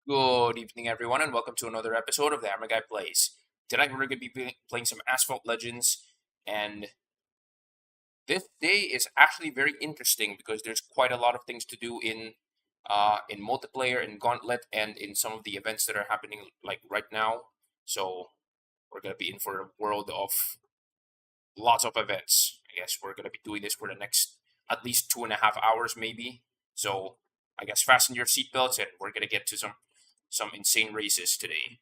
Good evening, everyone, and welcome to another episode of the Hammer Guy Plays. Tonight, we're going to be playing some Asphalt Legends, and this day is actually very interesting because there's quite a lot of things to do in multiplayer, in Gauntlet, and in some of the events that are happening like right now. So we're going to be in for a world of lots of events. I guess we're going to be doing this for the next at least 2.5 hours, maybe. So I guess fasten your seatbelts, and we're going to get to some insane races today.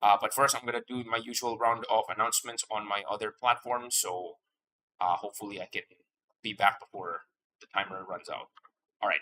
But first, I'm gonna do my usual round of announcements on my other platforms. So hopefully, I can be back before the timer runs out. All right.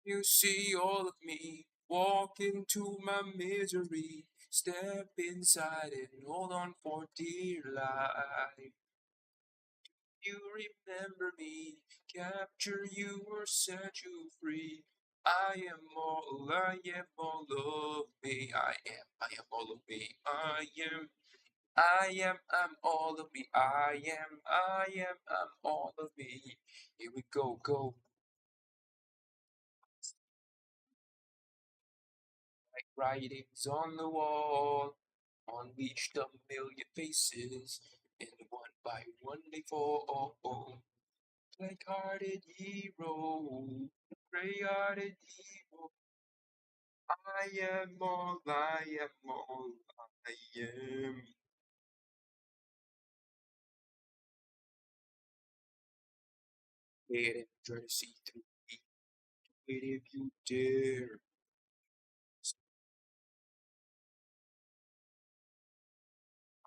You see all of me walk into my misery. Step inside and hold on for dear life. You remember me, capture you or set you free. I am all of me. I am all of me. I'm all of me. I'm all of me. Here we go. Like writings on the wall, unleashed a million faces, and one by one they fall. Like-hearted hero, gray-hearted hero. I am all I am. Wait and try to see through me. Wait if you dare.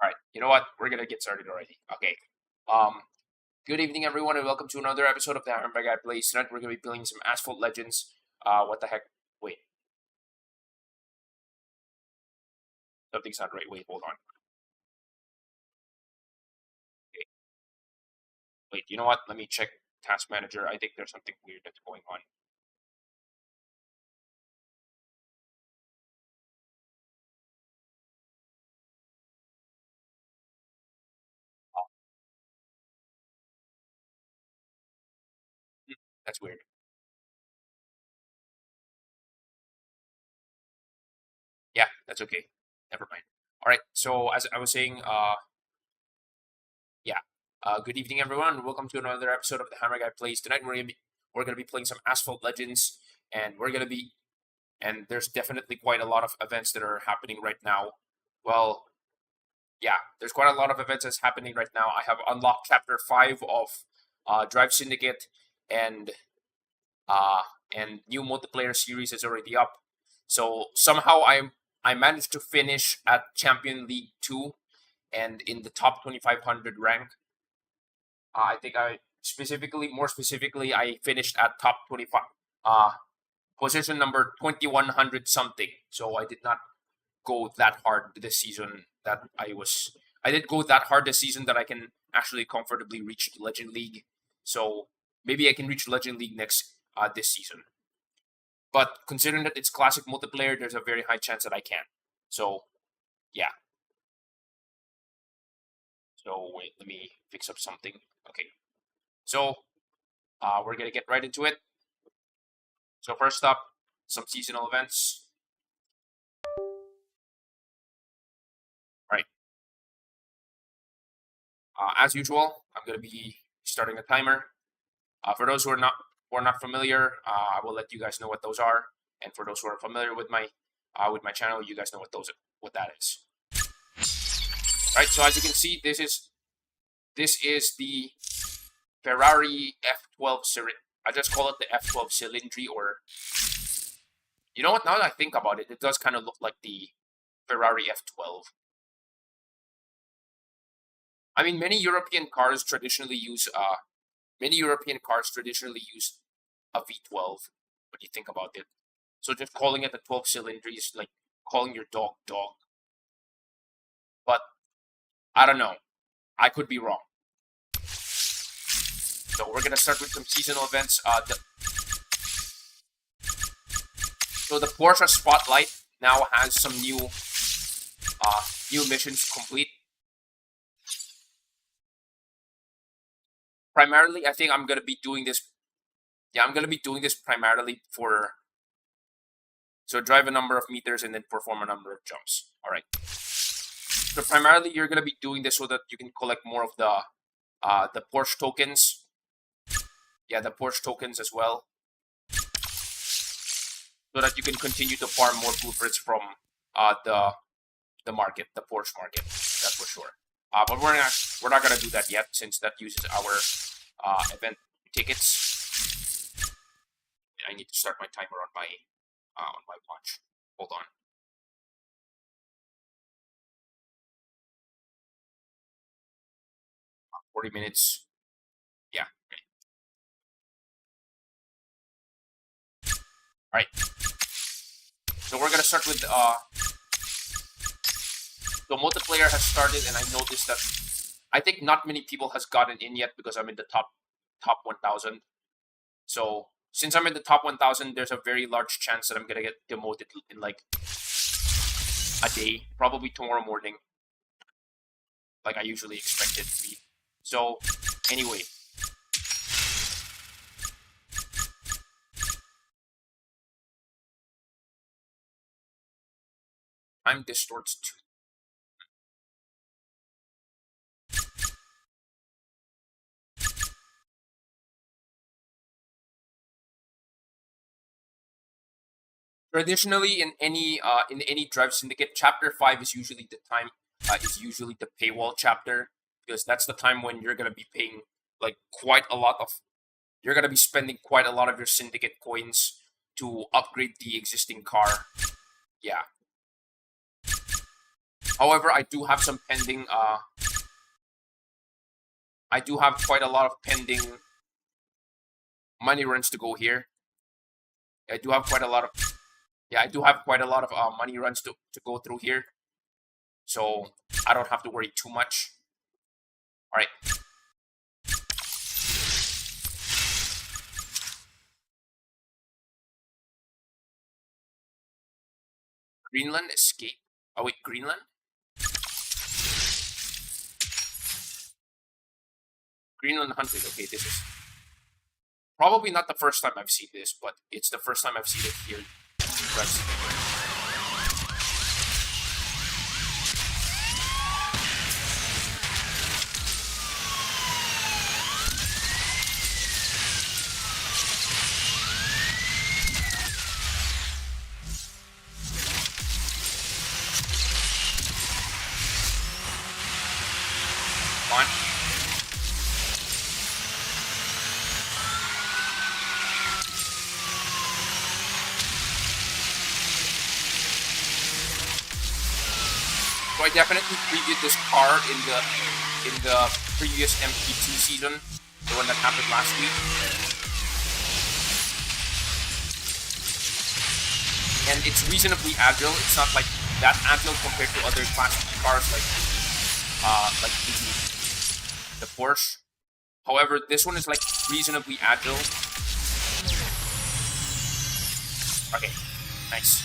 All right, you know what? We're gonna get started already. Okay. Um, Good evening, everyone, and welcome to another episode of the Iron Guy Plays. Tonight, we're gonna be playing some Asphalt Legends. What the heck? Wait, something's not right. Wait, hold on. Okay. Wait, you know what? Let me check Task Manager. I think there's something weird that's going on. Oh, that's weird. Yeah, that's okay. Never mind. All right. So as I was saying, yeah. Good evening, everyone. Welcome to another episode of the Hammer Guy Plays. Tonight we're gonna be playing some Asphalt Legends, and there's definitely quite a lot of events that are happening right now. Well, yeah, there's quite a lot of events that's happening right now. I have unlocked Chapter 5 of Drive Syndicate, and uh, new multiplayer series is already up. So somehow I managed to finish at Champion League 2 and in the top 2500 rank. I think more specifically, I finished at top 25, uh, position number 2100 something. So I did not go that hard this season. I did go that hard this season that I can actually comfortably reach Legend League. So maybe I can reach Legend League next this season. But considering that it's classic multiplayer, there's a very high chance that I can. So yeah. So wait, let me fix up something. Okay. So we're gonna get right into it. So first up, some seasonal events. Right. As usual, I'm gonna be starting a timer. For those who are not familiar, I will let you guys know what those are. And for those who are familiar with my channel, you guys know what that is. Right. So as you can see, this is the Ferrari F12 cylinder. I just call it the F12 cylindry, or you know what? Now that I think about it, it does kind of look like the Ferrari F12. I mean, many European cars traditionally use a V12 when you think about it. So just calling it a 12 cylinder is like calling your dog dog. But I don't know. I could be wrong. So we're gonna start with some seasonal events. So the Porsche Spotlight now has some new missions complete. Primarily, I think I'm gonna be doing this. Yeah, I'm gonna be doing this primarily for. So drive a number of meters and then perform a number of jumps. All right. So primarily, you're gonna be doing this so that you can collect more of the Porsche tokens. Yeah, the Porsche tokens as well, so that you can continue to farm more blueprints from the market, the Porsche market. That's for sure. But we're not gonna do that yet, since that uses our event tickets. I need to start my timer on my watch. Hold on. 40 minutes. Yeah. Okay. All right. So we're gonna start with the multiplayer has started, and I noticed that I think not many people has gotten in yet because I'm in the top 1,000. So since I'm in the top 1,000, there's a very large chance that I'm gonna get demoted in like a day, probably tomorrow morning, like I usually expect it to be. So anyway, time distorts too. Traditionally, in any Drive Syndicate, Chapter 5 is usually the time. Is usually the paywall chapter, because that's the time when you're gonna be paying like quite a lot of. You're gonna be spending quite a lot of your Syndicate coins to upgrade the existing car. Yeah. However, I do have some pending. I do have quite a lot of pending money runs to go here. I do have quite a lot of. Yeah, I do have quite a lot of money runs to go through here, so I don't have to worry too much. All right. Greenland escape. Oh wait, Greenland? Greenland hunted. Okay, this is probably not the first time I've seen this, but it's the first time I've seen it here. Fine. So I definitely previewed this car in the previous MP2 season, the one that happened last week. And it's reasonably agile. It's not like that agile compared to other Class B cars like the Porsche. However, this one is like reasonably agile. Okay, nice.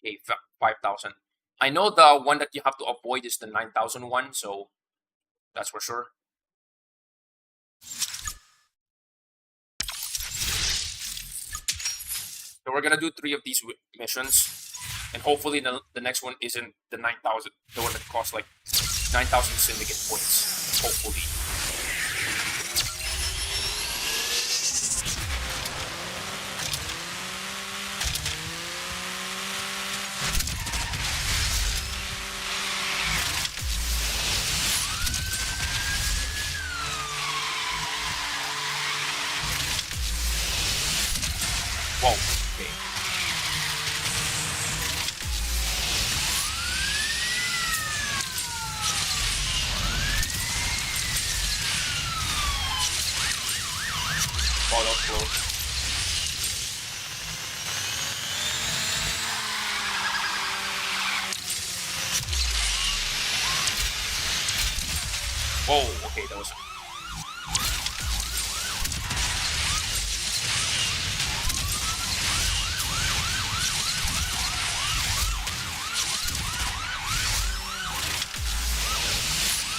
Okay, 5,000. I know the one that you have to avoid is the 9,000 one, so that's for sure. So we're gonna do 3 of these missions, and hopefully the next one isn't the 9,000, the one that costs like 9,000 syndicate points. Hopefully. Whoa, okay. Oh, that's close. Whoa, okay, that was...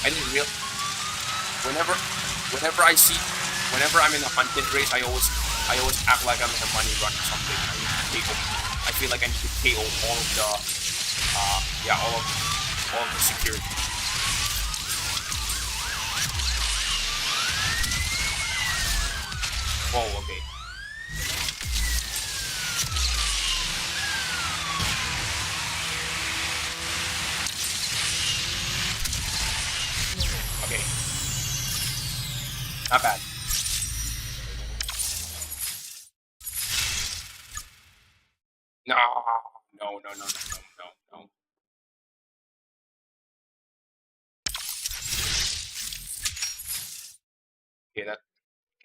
I didn't real. Whenever I'm in a hunted race, I always act like I'm in a money run or something. I feel like I need to KO all of the, all of the security. Whoa, okay. Okay. Not bad. No.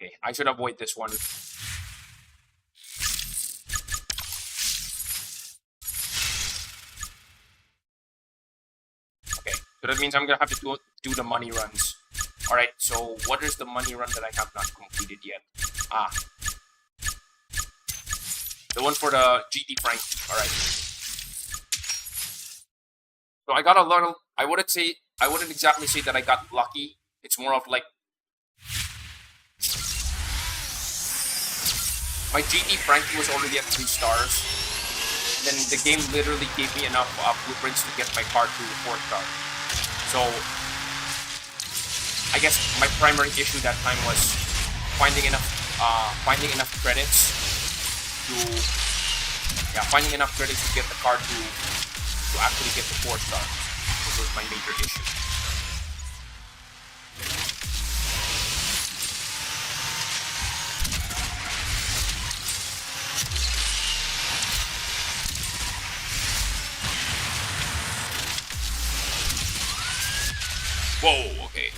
Okay, I should avoid this one. Okay, so that means I'm gonna have to do the money runs. Alright, so what is the money run that I have not completed yet? The one for the GT Frankie, alright. So I got a lot of, I wouldn't exactly say that I got lucky. It's more of like, my GT Frankie was already at 3 stars. And then the game literally gave me enough blueprints to get my car to 4 stars. So I guess my primary issue that time was finding enough credits to get the car to actually get the 4 stars. This was my major issue. Whoa, okay.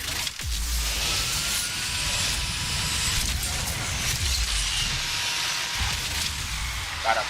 Got him.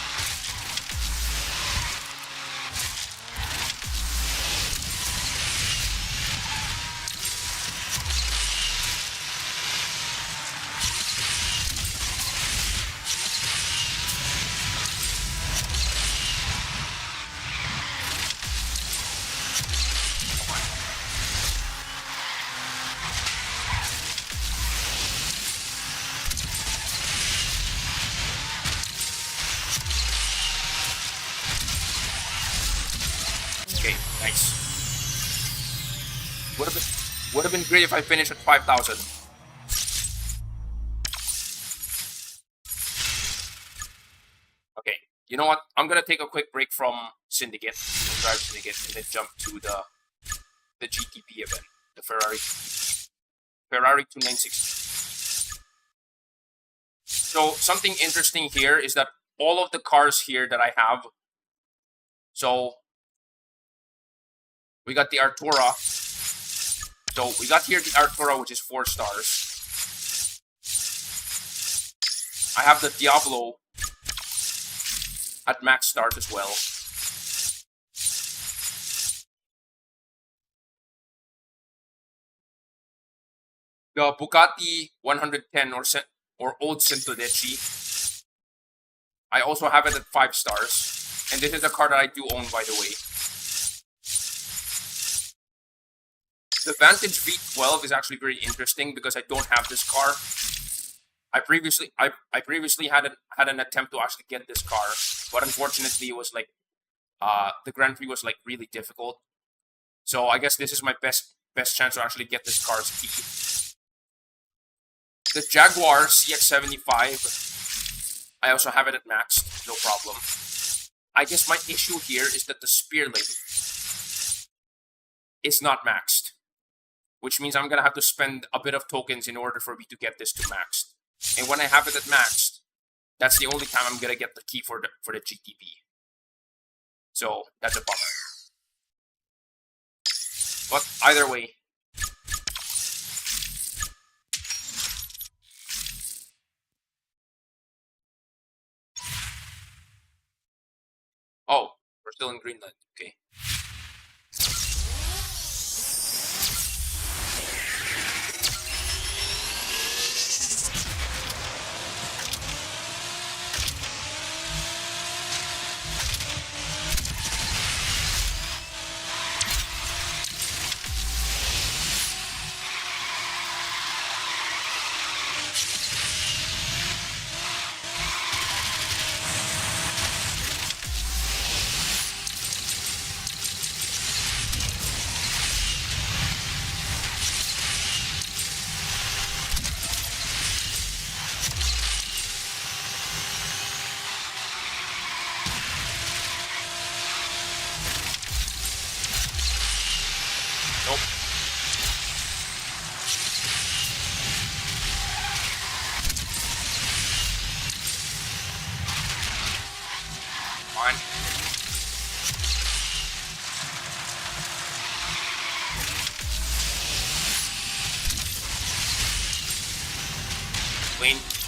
Nice. Would have been great if I finished at 5,000. Okay, you know what? I'm gonna take a quick break from Syndicate, Drive Syndicate, and then jump to the GTP event, the Ferrari 296. So something interesting here is that all of the cars here that I have. So we got the Artura. So we got here the Artura, which is 4 stars. I have the Diablo at max stars as well. The Bugatti 110 or old Centodeci. I also have it at 5 stars. And this is a car that I do own, by the way. The Vantage V12 is actually very interesting because I don't have this car. I previously had an attempt to actually get this car, but unfortunately it was like the Grand Prix was like really difficult. So I guess this is my best chance to actually get this car's key. The Jaguar CX-75, I also have it at max, no problem. I guess my issue here is that the Spearling is not maxed, which means I'm gonna have to spend a bit of tokens in order for me to get this to maxed. And when I have it at maxed, that's the only time I'm gonna get the key for the GTP. So that's a bummer. But either way. Oh, we're still in Greenland. Okay.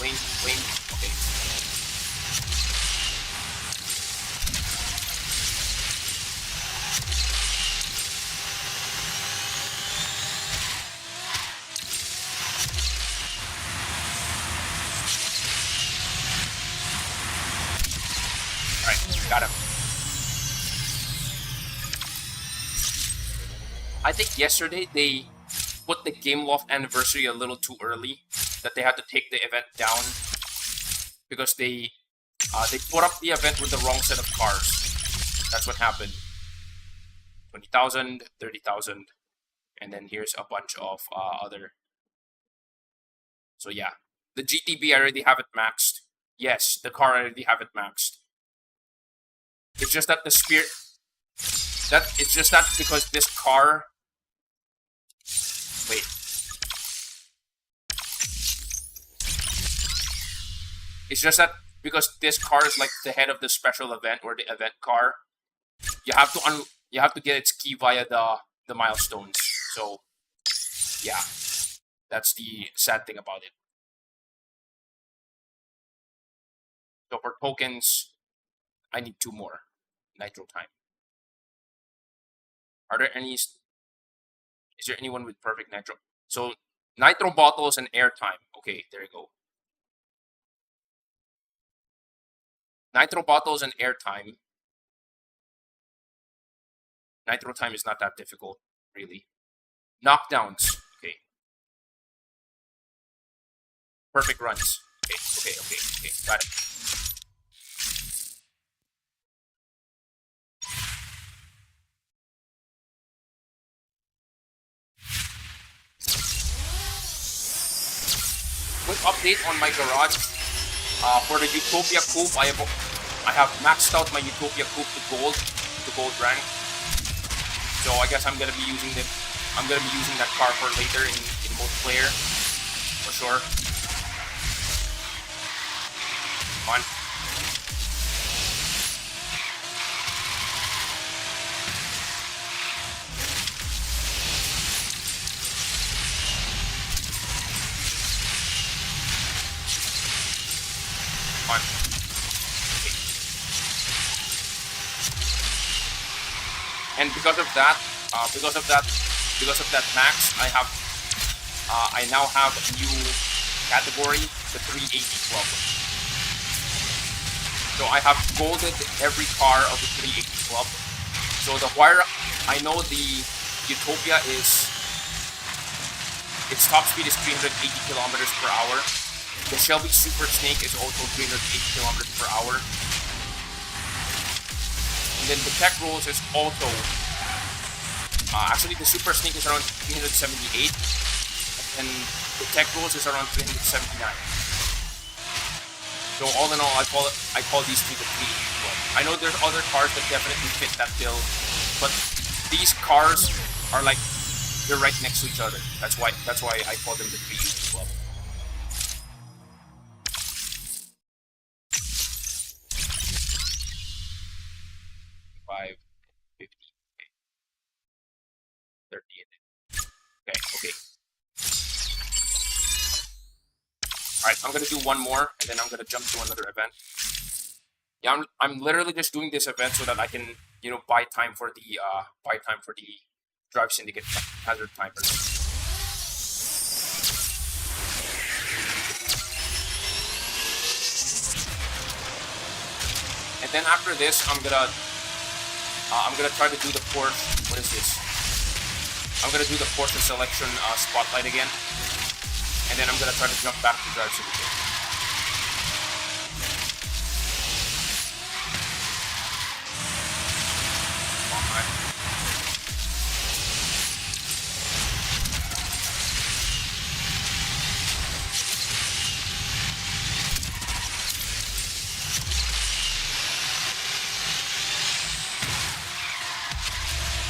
Wayne. Okay. Alright, got him. I think yesterday they put the Game Loft anniversary a little too early, that they had to take the event down because they put up the event with the wrong set of cars. That's what happened. 20,000, 30,000, and then here's a bunch of other. So yeah, the GTB I already have it maxed. Yes, the car I already have it maxed. It's just that the Spirit. It's just that because this car. Wait. It's just that because this car is like the head of the special event or the event car, you have to get its key via the milestones. So yeah, that's the sad thing about it. So for tokens, I need 2 more nitro time. Are there any? Is there anyone with perfect nitro? So nitro bottles and air time. Okay, there you go. Nitro bottles and air time. Nitro time is not that difficult, really. Knockdowns. Okay. Perfect runs. Okay. Got it. update on my garage. For the Utopia Coupe, I have maxed out my Utopia Coupe to gold rank. So I guess I'm gonna be using that car for later in multiplayer for sure. Come on. Come on. Okay. And because of that max, I now have a new category, the 380 Club. So I have golded every car of the 380 Club. So the wire, I know the Utopia its top speed is 380 kilometers per hour. The Shelby Super Snake is also 380 kilometers per hour. And then the tech rolls is also, actually the Super Snake is around 378, and the tech rolls is around 379. So all in all, I call these two the 380 Club. I know there's other cars that definitely fit that bill, but these cars are like, they're right next to each other. That's why I call them the 380 Club. Five, 50, okay. 30 in it. Okay. Alright, I'm gonna do one more and then I'm gonna jump to another event. Yeah, I'm literally just doing this event so that I can, you know, buy time for the Drive Syndicate hazard timers. And then after this, I'm gonna try to do the Porsche. What is this? I'm gonna do the Porsche selection spotlight again, and then I'm gonna try to jump back to Drive Syndicate.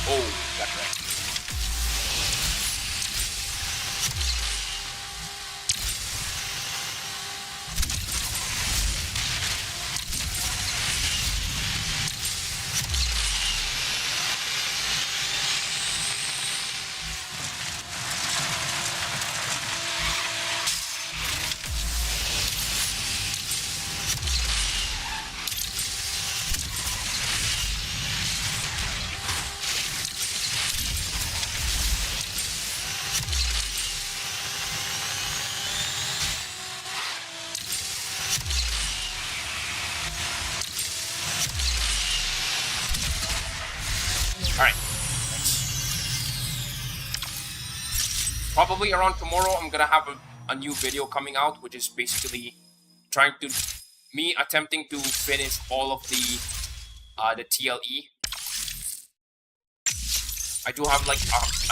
Oh, got wrecked. Alright, probably around tomorrow I'm gonna have a new video coming out, which is basically attempting to finish all of the TLE. I do have like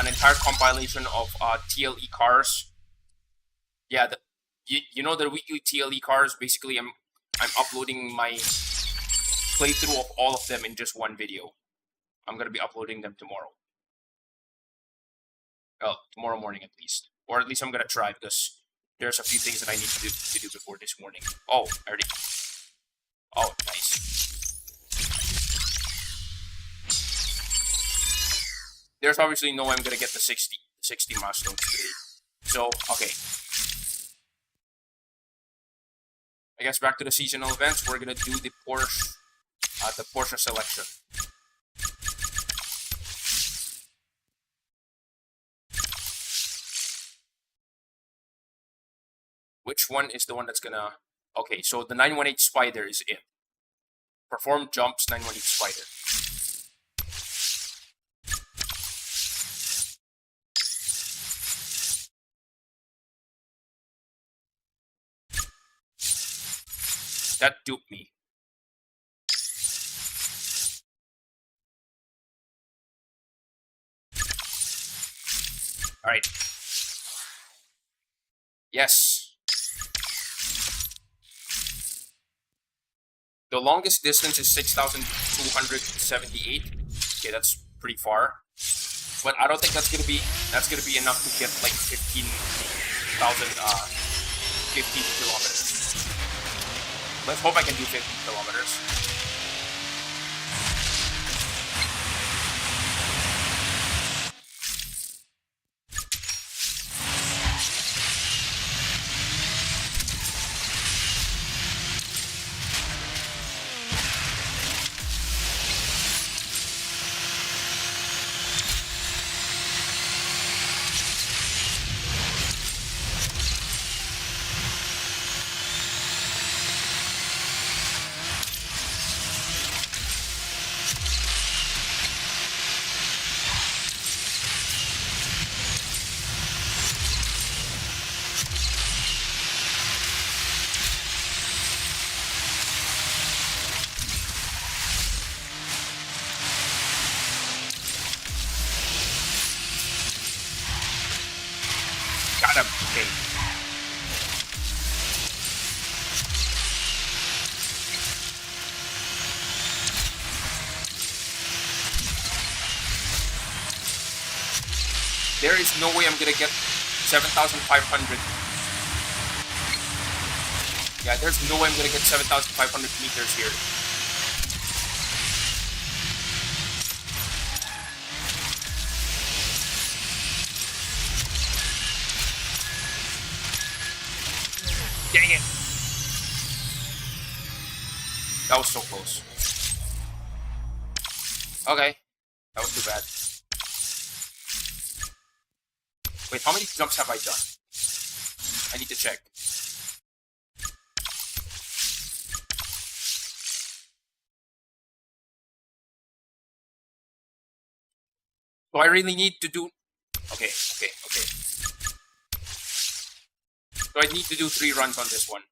an entire compilation of TLE cars. Yeah, you know the weekly TLE cars. Basically, I'm uploading my playthrough of all of them in just one video. I'm gonna be uploading them tomorrow. Well, tomorrow morning at least, or at least I'm gonna try, because there's a few things that I need to do before this morning. Oh, I already. Oh, nice. There's obviously no way I'm gonna get the 60 milestones today. So okay. I guess back to the seasonal events. We're gonna do the Porsche selection. Which one is the one that's gonna... Okay, so the 918 Spider is it. Perform jumps 918 Spider. That duped me. Alright. Yes. The longest distance is 6,278. Okay, that's pretty far. But I don't think that's gonna be enough to get like 15 kilometers. Let's hope I can do 15 kilometers. Got him. Okay. There is no way I'm gonna get 7,500. Yeah, there's no way I'm gonna get 7,500 meters here. Dang it! That was so close. Okay, that was too bad. Wait, how many jumps have I done? I need to check. So I really need to do... Okay. So I need to do 3 runs on this one.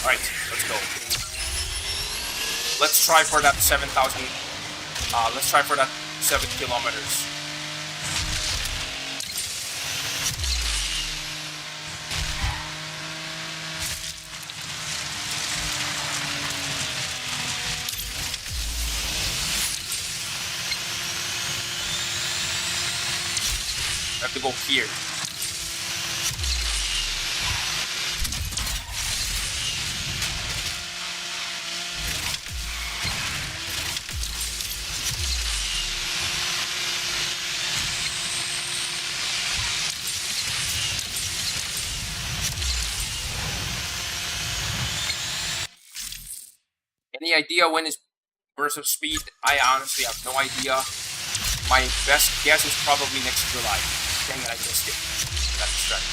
Alright, let's go. Let's try for that 7,000. Let's try for that 7 kilometers. I have to go here. Any idea when is burst of speed? I honestly have no idea. My best guess is probably next July. Dang it, I missed it. Got distracted.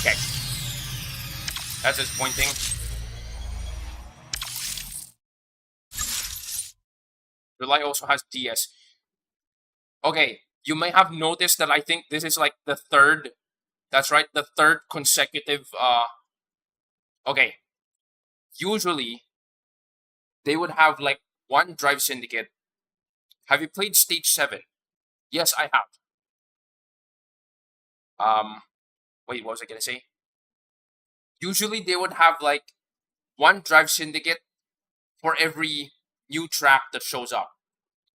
Okay. That's disappointing. July also has DS. Okay, you may have noticed that I think this is like the third, that's right, the third consecutive, okay. Usually, they would have like one drive syndicate. Have you played Stage 7? Yes, I have. Wait, what was I gonna say? Usually they would have like one drive syndicate for every new track that shows up.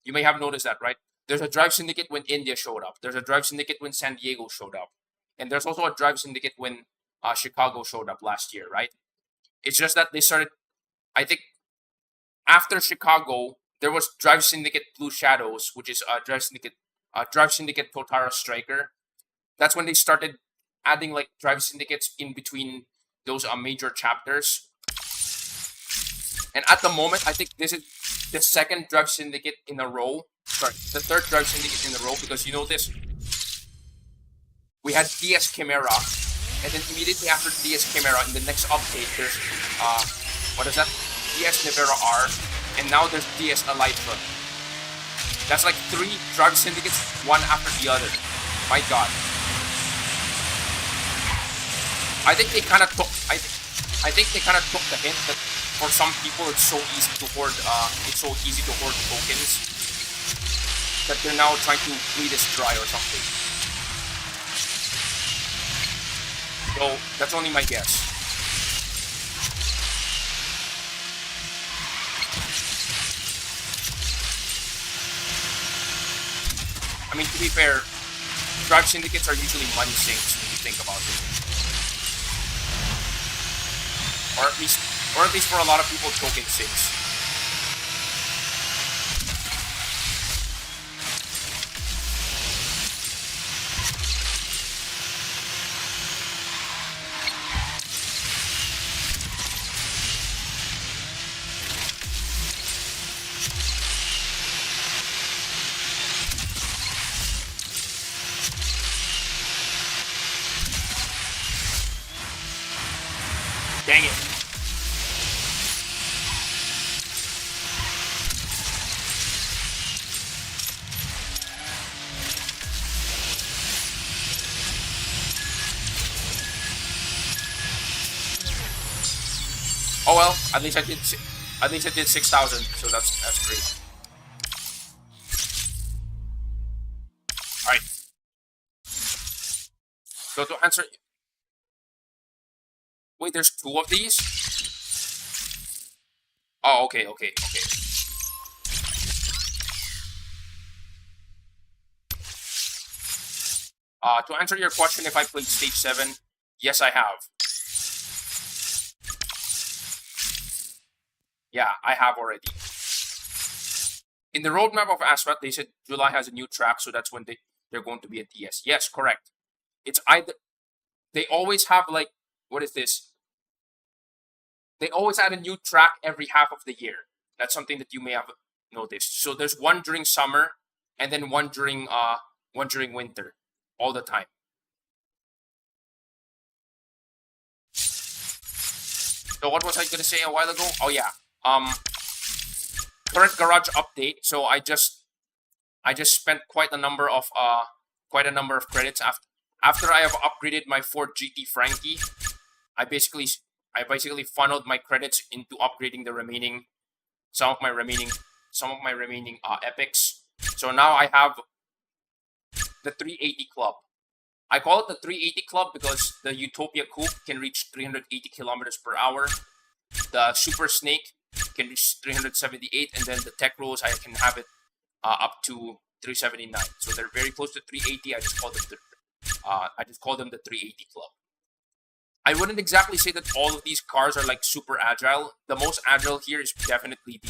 You may have noticed that, right? There's a drive syndicate when India showed up. There's a drive syndicate when San Diego showed up. And there's also a drive syndicate when Chicago showed up last year, right? It's just that they started, I think, after Chicago, there was Drive Syndicate Blue Shadows, which is Drive Syndicate Totara Striker. That's when they started adding like Drive Syndicates in between those major chapters. And at the moment, I think this is the second Drive Syndicate in a row. Sorry, the third Drive Syndicate in a row, because you know this. We had DS Chimera, and then immediately after DS Chimera, in the next update, there's what is that? DS Nevera R, and now there's DS Elytra. That's like 3 Drive Syndicates, one after the other. My God. I think they kind of took. I think they kind of took the hint that for some people it's so easy to hoard. Tokens that they're now trying to bleed this dry or something. So that's only my guess. I mean, to be fair, Drive Syndicates are usually money sinks when you think about it. Or at least for a lot of people, token sinks. Dang it. Oh well, at least I did 6,000, so that's great. All right. So to answer, wait, there's 2 of these? Oh, okay. To answer your question, if I played Stage 7, yes, I have. Yeah, I have already. In the roadmap of Asphalt, they said July has a new track, so that's when they're going to be at DS. Yes, correct. It's either they always have like, what is this? They always add a new track every half of the year. That's something that you may have noticed. So there's one during summer, and then one during winter, all the time. So what was I gonna say a while ago? Oh yeah. Current garage update. So I just spent quite a number of credits after I have upgraded my Ford GT Frankie. I basically funneled my credits into upgrading some of my remaining epics. So now I have the 380 Club. I call it the 380 Club because the Utopia Coupe can reach 380 kilometers per hour. The Super Snake can reach 378, and then the Tech Rose, I can have it up to 379. So they're very close to 380. I just call them the 380 Club. I wouldn't exactly say that all of these cars are like super agile. The most agile here is definitely the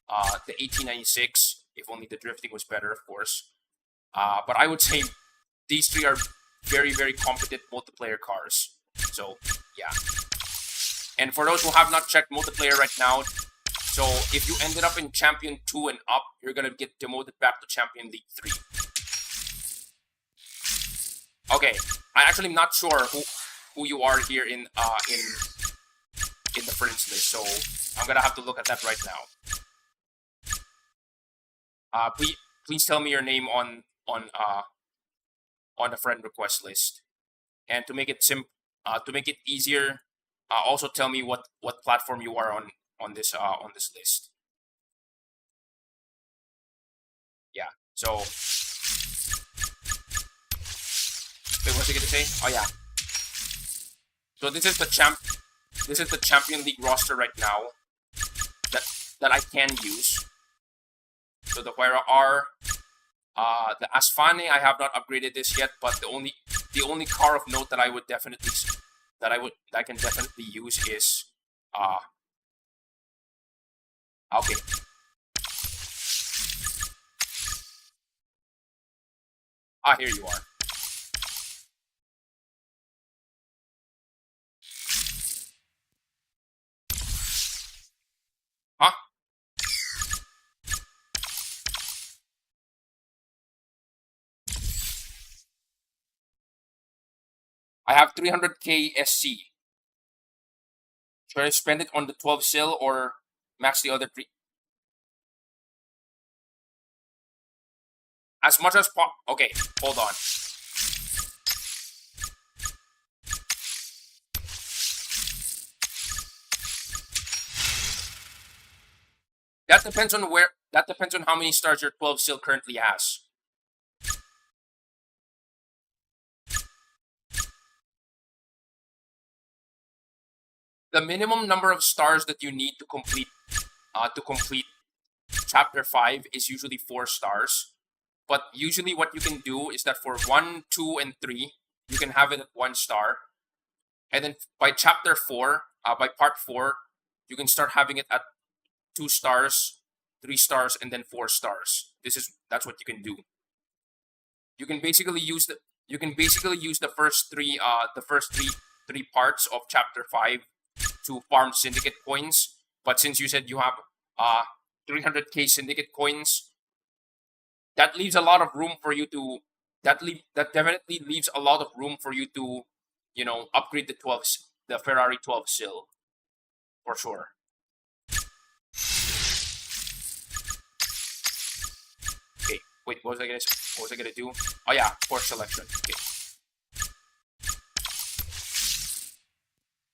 1896. If only the drifting was better, of course. But I would say these 3 are very, very competent multiplayer cars. So yeah. And for those who have not checked multiplayer right now, so if you ended up in Champion 2 and up, you're gonna get demoted back to Champion League 3. Okay, I actually am not sure who you are here in the friends list, so I'm gonna have to look at that right now. Please tell me your name on the friend request list, and to make it easier, also tell me what platform you are on this list. Yeah. So, wait, what's it gonna say? Oh yeah. So this is the Champion League roster right now that I can use. So the Huayra R, the Asfane, I have not upgraded this yet, but the only car of note that I can definitely use is okay. Ah, here you are. Huh? I have 300k SC. Should I spend it on the 12 sil or max the other three? As much as okay, hold on. That depends on where. That depends on how many stars your 12 sil currently has. The minimum number of stars that you need to complete chapter 5 is usually 4 stars. But usually what you can do is that for 1, 2, and 3, you can have it at 1 star. And then by chapter 4, by part 4, you can start having it at 2 stars, 3 stars, and then 4 stars. That's what you can do. You can basically use the first three parts of chapter 5 to farm syndicate coins. But since you said you have 300k syndicate coins, that leaves a lot of room for you to that definitely leaves a lot of room for you to, upgrade the Ferrari 12 sil for sure. Okay, wait, what was I gonna do? Oh yeah, course selection. Okay.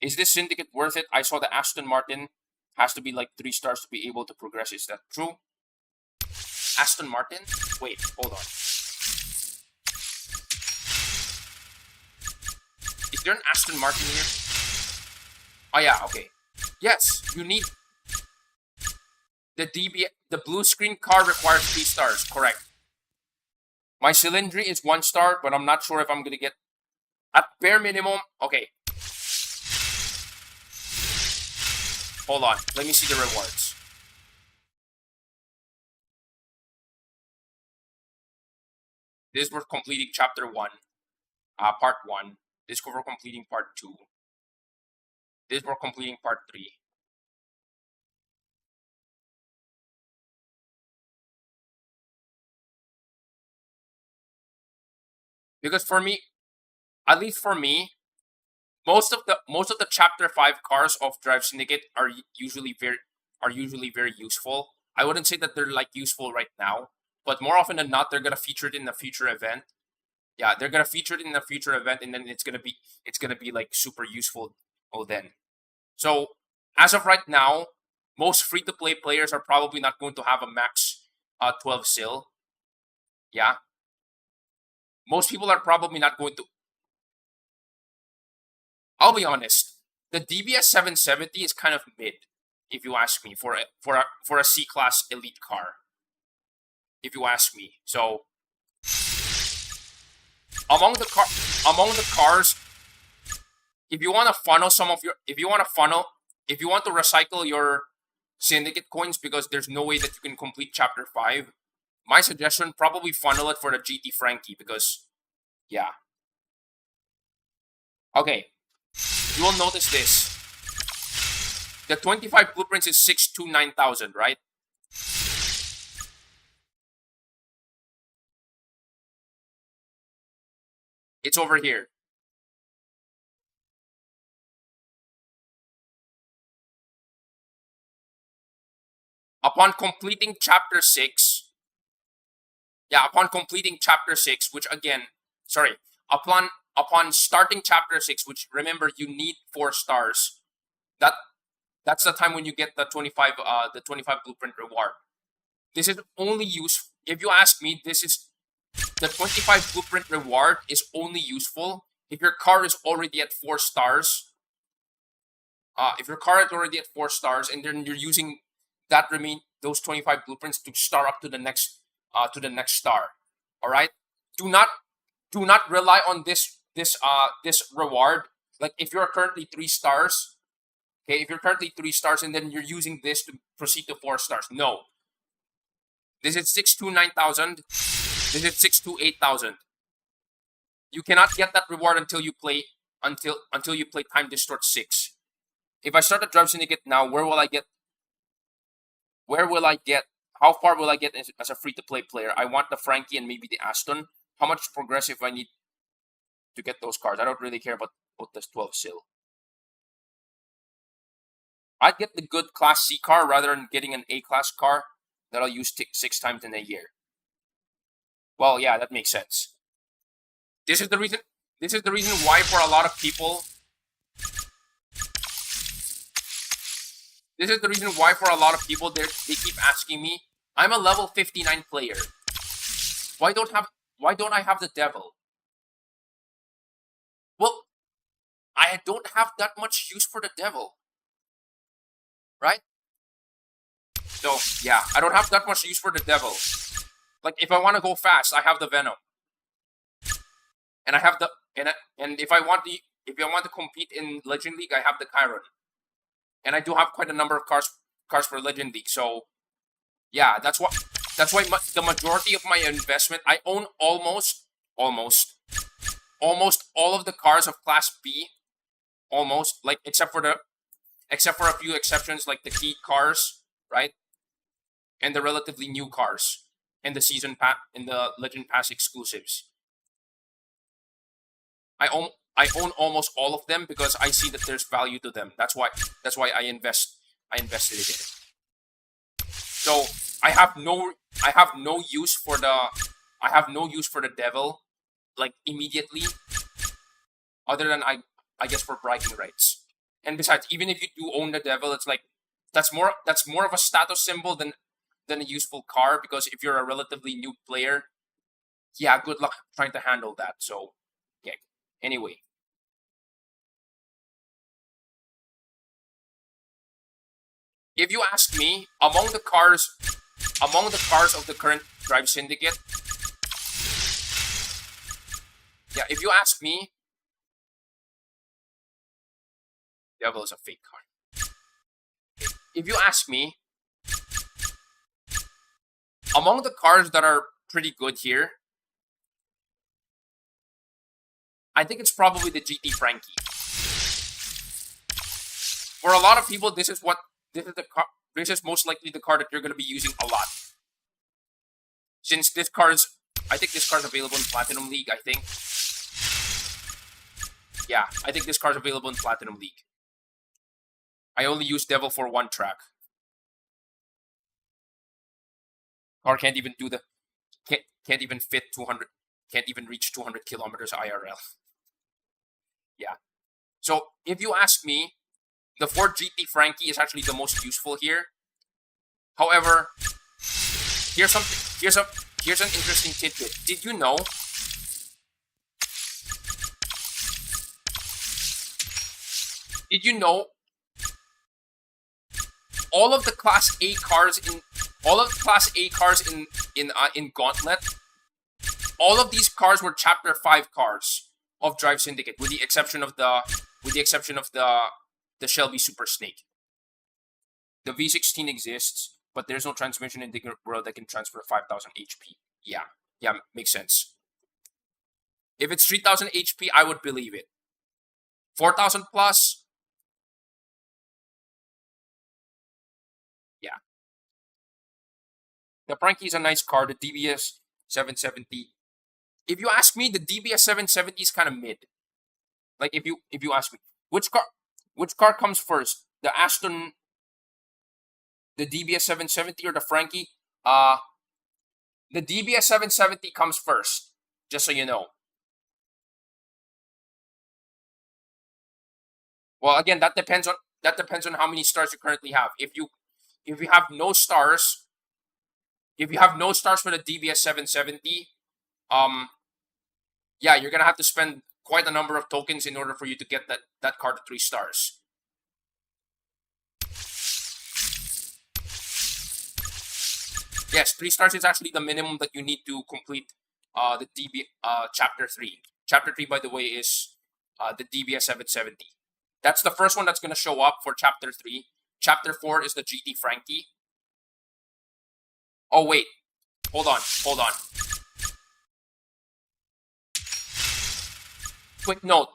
Is this syndicate worth it? I saw the Aston Martin has to be like 3 stars to be able to progress. Is that true? Aston Martin? Wait, hold on. Is there an Aston Martin here? Oh yeah, okay. Yes, you need the blue screen car requires 3 stars, correct. My cylindry is 1 star, but I'm not sure if I'm gonna get at bare minimum. Okay. Hold on, let me see the rewards. This for completing chapter 1, part 1. This for completing part 2. This for completing part 3. Because for me, at least for me, most of the chapter 5 cars of Drive Syndicate are usually very useful. I wouldn't say that they're like useful right now, but more often than not, they're gonna feature it in a future event. Yeah, they're gonna feature it in a future event, and then it's gonna be like super useful. Oh, then. So as of right now, most free-to-play players are probably not going to have a max 12 sil. Yeah. Most people are probably not going to. I'll be honest. The DBS 770 is kind of mid, if you ask me, for a C-class elite car. If you ask me, so among the cars, if you want to funnel if you want to recycle your syndicate coins because there's no way that you can complete chapter 5, my suggestion, probably funnel it for the GT Frankie because, yeah. Okay, you will notice this. The 25 blueprints is 629,000, right? It's over here. Upon completing chapter 6, which again, sorry, upon starting chapter 6, which remember you need 4 stars, that's the time when you get the 25 blueprint reward. This is only used, if you ask me, the 25 blueprint reward is only useful if your car is already at 4 stars. If your car is already at 4 stars, and then you're using those 25 blueprints to star up to the next star. All right. Do not rely on this reward. Like if you're currently 3 stars, okay. If you're currently 3 stars and then you're using this to proceed to 4 stars, no. This is 629,000. This is 628,000. You cannot get that reward until you play Time Distort 6. If I start a Drive Syndicate now, where will I get? How far will I get as a free-to-play player? I want the Frankie and maybe the Aston. How much progressive I need to get those cars? I don't really care about this 12 sil. I'd get the good Class C car rather than getting an A-Class car that I'll use 6 times in a year. Well, yeah, that makes sense. This is the reason why for a lot of people... This is the reason why for a lot of people they keep asking me, I'm a level 59 player. Why don't I have the Devil? Well, I don't have that much use for the Devil. Right? So, yeah, I don't have that much use for the Devil. Like, if I want to go fast, I have the Venom. And I have the... And if I want to compete in Legend League, I have the Chiron. And I do have quite a number of cars for Legend League. So, yeah, that's why the majority of my investment, I own almost all of the cars of Class B. Almost, like, except for a few exceptions, like the key cars, right? And the relatively new cars, and the season pass, and the Legend Pass exclusives. I own almost all of them because I see that there's value to them. That's why I invested in it. So I have no use for the Devil, like, immediately, other than I guess for bragging rights. And besides, even if you do own the Devil, it's like that's more of a status symbol than a useful car, because if you're a relatively new player, yeah, good luck trying to handle that. So, yeah. Anyway. If you ask me, among the cars of the current Drive Syndicate, yeah, if you ask me, Devil is a fake car. If you ask me, among the cars that are pretty good here, I think it's probably the GT Frankie. For a lot of people, this is most likely the car that you're going to be using a lot. Since I think this car is available in Platinum League, I think. Yeah, I think this car is available in Platinum League. I only use Devil for one track. Car can't even fit 200, can't even reach 200 kilometers IRL. Yeah. So if you ask me, the Ford GT Frankie is actually the most useful here. However, here's an interesting tidbit. Did you know all of the Class A cars in Gauntlet, all of these cars were Chapter 5 cars of Drive Syndicate, with the exception of the Shelby Super Snake. The V16 exists, but there's no transmission in the world that can transfer 5,000 HP. Yeah, makes sense. If it's 3,000 HP, I would believe it. 4,000 plus, yeah. The Frankie is a nice car. The DBS 770. If you ask me, the DBS 770 is kind of mid. Like, if you ask me, which car comes first? The Aston, the DBS 770, or the Frankie? The DBS 770 comes first, just so you know. Well, again, that depends on how many stars you currently have. If you have no stars, for the DBS 770, yeah, you're gonna have to spend quite a number of tokens in order for you to get that car to 3 stars. Yes, 3 stars is actually the minimum that you need to complete the Chapter 3. Chapter 3, by the way, is the DBS 770. That's the first one that's going to show up for Chapter 3. Chapter 4 is the GT Frankie. Oh, wait. Hold on. quick note.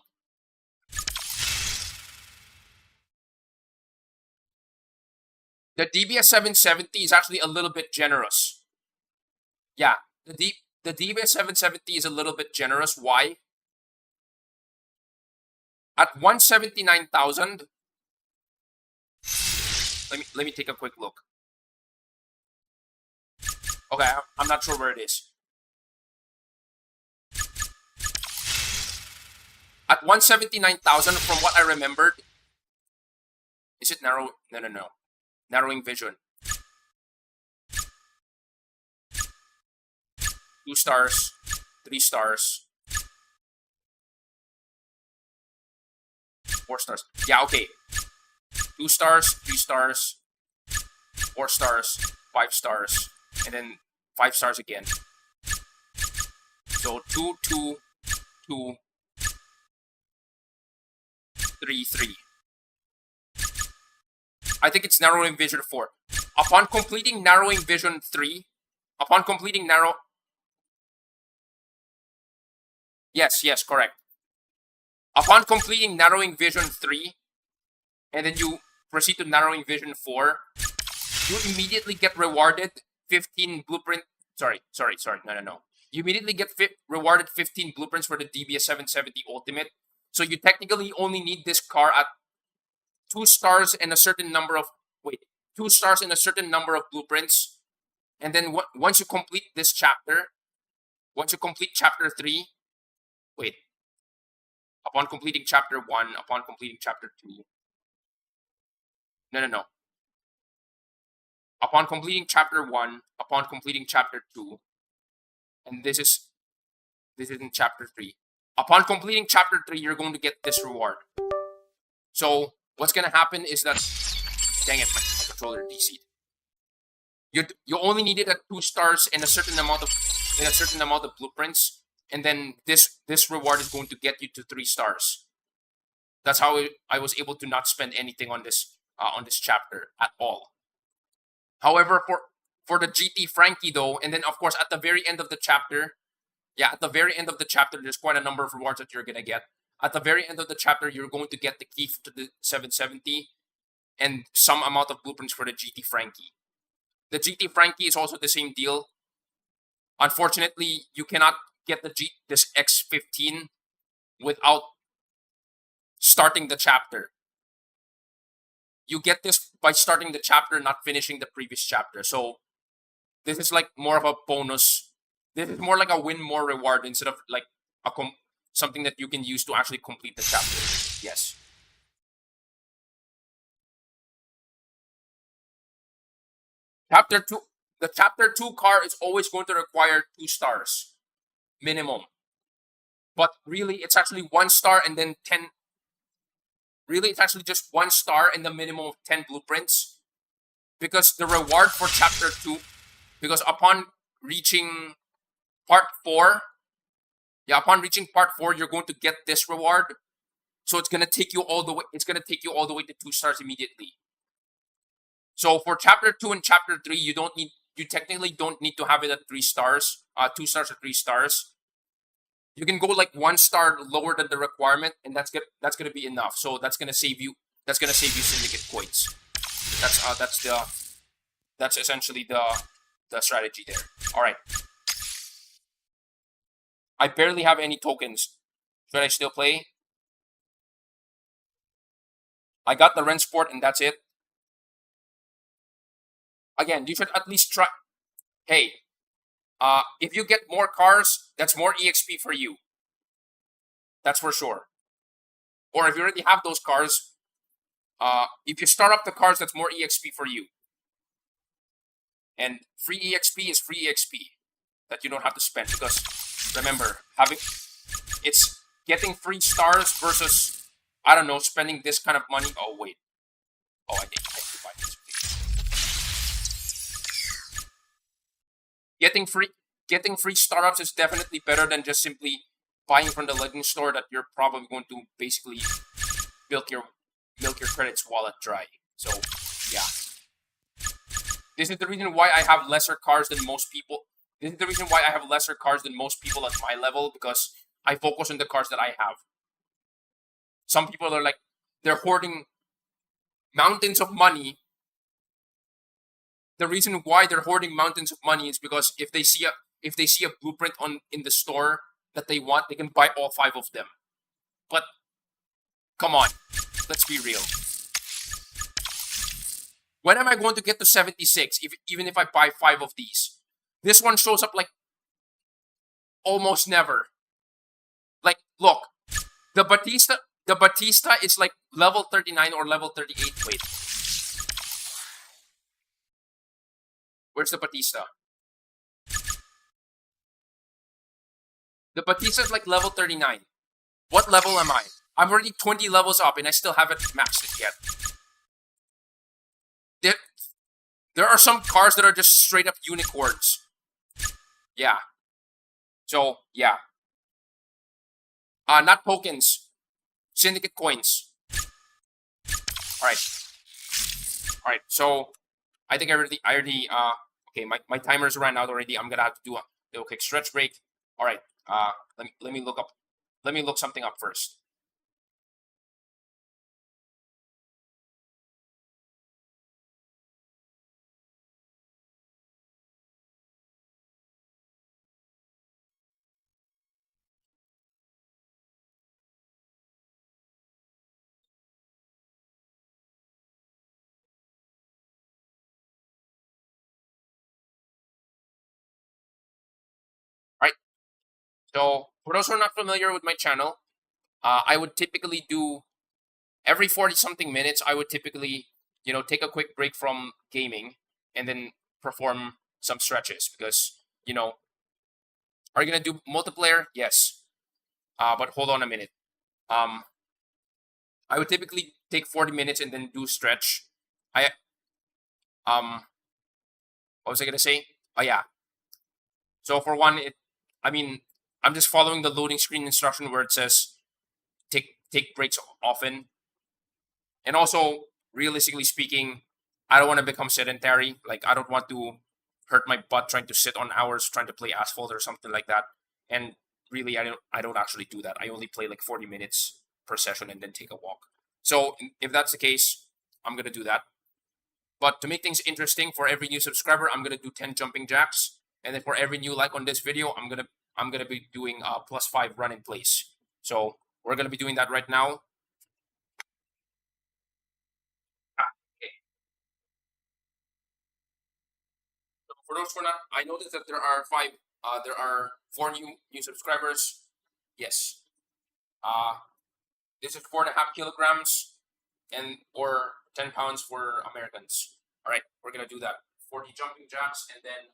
The DBS 770 is actually a little bit generous. Yeah, the DBS 770 is a little bit generous. Why? At 179,000, let me take a quick look. Okay, I'm not sure where it is. At 179,000, from what I remembered, is it narrow? No. Narrowing vision. 2 stars, 3 stars, 4 stars. Yeah, okay. 2 stars, 3 stars, 4 stars, 5 stars, and then 5 stars again. So 2, 2, 2, 3, 3. I think it's narrowing vision 4. Upon completing narrowing vision 3, upon completing Yes, correct. Upon completing narrowing vision 3, and then you proceed to narrowing vision 4, you immediately get rewarded 15 blueprint. Sorry. No. You immediately get rewarded 15 blueprints for the DBS 770 Ultimate. So you technically only need this car at 2 stars and a certain number of 2 stars and a certain number of blueprints. And then once you complete this chapter, once you complete chapter 3, upon completing chapter 1, upon completing chapter 2. No. Upon completing chapter 1, upon completing chapter 2, and this is in chapter 3. Upon completing chapter 3, you're going to get this reward. So what's going to happen is that, dang it, my controller DC'd. You only need it at 2 stars and a certain amount of blueprints, and then this reward is going to get you to 3 stars. That's how I was able to not spend anything on this chapter at all. However, for the GT Frankie though, and then of course at the very end of the chapter, there's quite a number of rewards that you're gonna get. At the very end of the chapter, you're going to get the key to the 770 and some amount of blueprints for the GT Frankie. The GT Frankie is also the same deal. Unfortunately, you cannot get this X15 without starting the chapter. You get this by starting the chapter, not finishing the previous chapter. So this is like more of a bonus. This is more like a win more reward instead of like something that you can use to actually complete the chapter. Yes. Chapter 2. The chapter 2 car is always going to require 2 stars minimum. But really, it's actually 1 star and then 10. Really, it's actually just 1 star and the minimum of 10 blueprints. Because the reward for chapter 2, because upon reaching part 4, you're going to get this reward. So it's gonna take you all the way. It's gonna take you all the way to 2 stars immediately. So for chapter 2 and chapter 3, you technically don't need to have it at 3 stars, 2 stars or 3 stars. You can go like 1 star lower than the requirement, and that's gonna be enough. So that's gonna save you syndicate coins. That's essentially the strategy there. All right. I barely have any tokens. Should I still play? I got the Rensport and that's it. Again, you should at least try. Hey, if you get more cars, that's more EXP for you. That's for sure. Or if you already have those cars, if you start up the cars, that's more EXP for you. And free EXP is free EXP that you don't have to spend, because remember, it's getting free stars versus, I don't know, spending this kind of money. Oh wait. Oh, I think I have to buy this. Getting free startups is definitely better than just simply buying from the Legend Store that you're probably going to basically milk your credits wallet dry. So yeah. This is the reason why I have lesser cars than most people. This is the reason why I have lesser cars than most people at my level, because I focus on the cars that I have. some people are like, they're hoarding mountains of money. The reason why they're hoarding mountains of money is because if they see a blueprint in the store that they want, they can buy all 5 of them. But come on, let's be real. When am I going to get to 76? Even if I buy 5 of these, this one shows up like almost never. Like, look, the Batista is like level 39 or level 38. Wait, where's the Batista? The Batista is like level 39. What level am I? I'm already 20 levels up and I still haven't maxed it yet. There are some cars that are just straight up unicorns. Yeah. So, yeah. Not tokens. Syndicate coins. Alright. Alright, so I think I already okay, my timer's ran out already. I'm gonna have to do a little quick stretch break. Alright, let me look something up first. Alright. So for those who are not familiar with my channel, I would typically do every 40-something minutes. I would typically, take a quick break from gaming and then perform some stretches because, are you gonna do multiplayer? Yes. But hold on a minute. I would typically take 40 minutes and then do stretch. What was I gonna say? Oh yeah. So for one, I'm just following the loading screen instruction where it says take breaks often. And also, realistically speaking, I don't want to become sedentary. Like, I don't want to hurt my butt trying to sit on hours trying to play Asphalt or something like that. And really, I don't actually do that. I only play like 40 minutes per session and then take a walk. So if that's the case, I'm gonna do that. But to make things interesting, for every new subscriber, I'm gonna do 10 jumping jacks, and then for every new like on this video, I'm gonna be doing +5 run in place. So we're gonna be doing that right now. Okay. So for those who are not, I noticed that there are 4 new subscribers. Yes. This is 4.5 kilograms, or 10 pounds for Americans. All right, we're gonna do that. 40 jumping jacks and then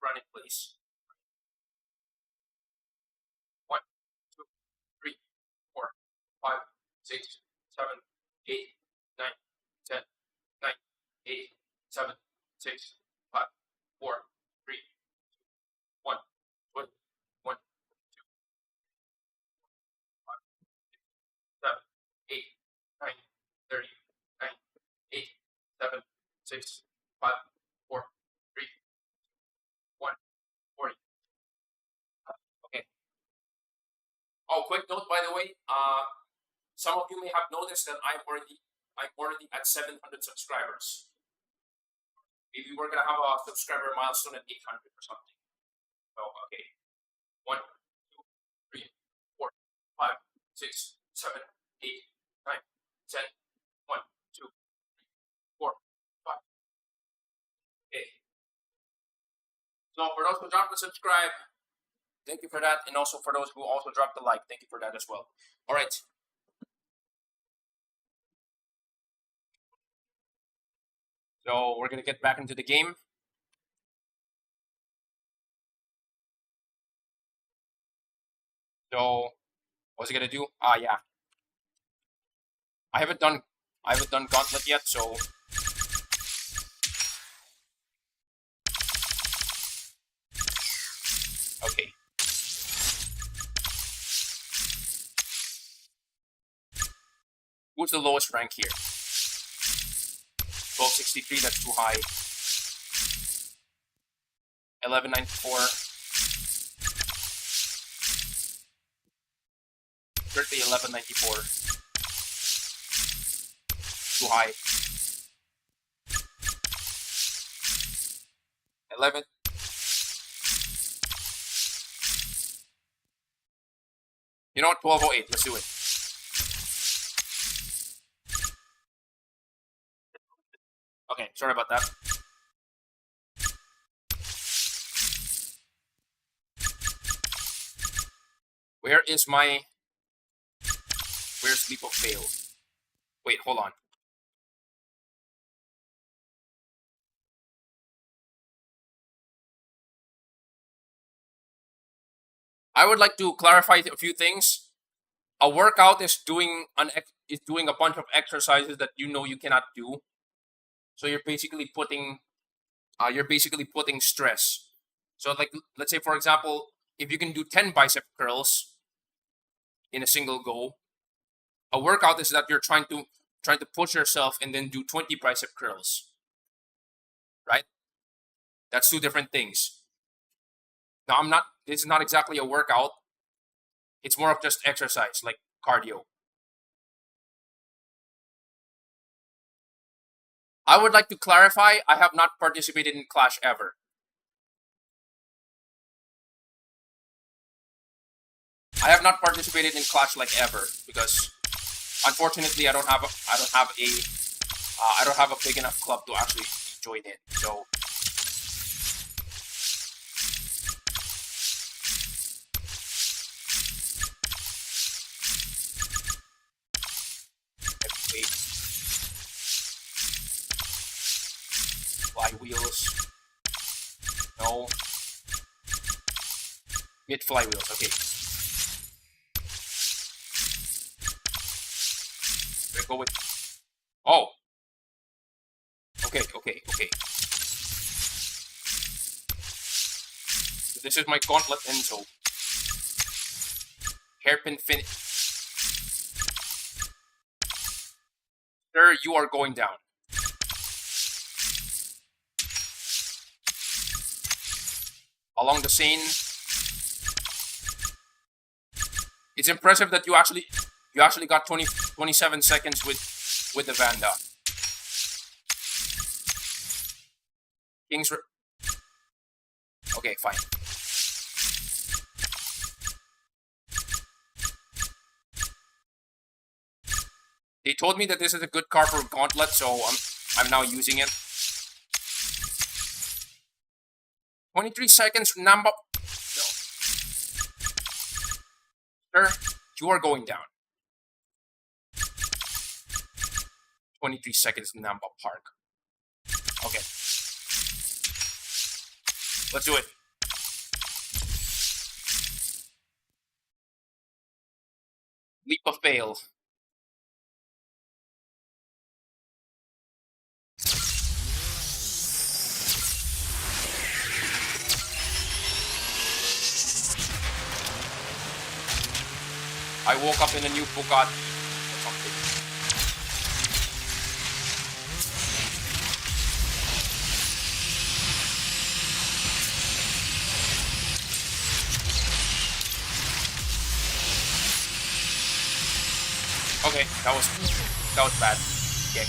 run in place. 1, 2, 3, 4, 5, 6, 7, 8, 9, 10, 9, 8, 7, 6, 5, 4, 3, 1, 1, 1, 2, 5, 7, 8, 9, 30, 9, 8, 7, 6, 5, 4, 3, 1, 40. Okay. Oh, quick note, by the way, some of you may have noticed that I'm already at 700 subscribers. Maybe we're gonna have a subscriber milestone at 800 or something. So okay, 1, 2, 3, 4, 5, 6, 7, 8, 9, 10, 1, 2, 3, 4, 5. Okay. So for those who dropped the subscribe, thank you for that, and also for those who also dropped the like, thank you for that as well. All right. So we're gonna get back into the game. So what's it gonna do? Yeah. I haven't done Gauntlet yet, so okay. Who's the lowest rank here? 1263, that's too high. 1194. birthday 1194. Too high. 11. You know what? 1208. Let's do it. Okay, sorry about that. Where's Leap of Fail? Wait, hold on. I would like to clarify a few things. A workout is doing a bunch of exercises that you know you cannot do. So you're basically putting stress. So like, let's say for example, if you can do 10 bicep curls in a single go, a workout is that you're trying to push yourself and then do 20 bicep curls. Right? That's two different things. Now this is not exactly a workout. It's more of just exercise, like cardio. I would like to clarify, I have not participated in Clash ever. I have not participated in Clash like ever because unfortunately I don't have a big enough club to actually join in. So flywheels. No. Get flywheels, okay. Let's go with. Oh. Okay. So this is my Gauntlet Enzo. Hairpin finish. Sir, you are going down. Along the scene. It's impressive that you actually got 27 seconds with the Vanda. Okay, fine. They told me that this is a good car for Gauntlet, so I'm now using it. 23 seconds, Namba. No. Sir, you are going down. 23 seconds, Namba Park. Okay. Let's do it. Leap of fail. I woke up in a new Bugatti or something. Okay, that was bad. Okay.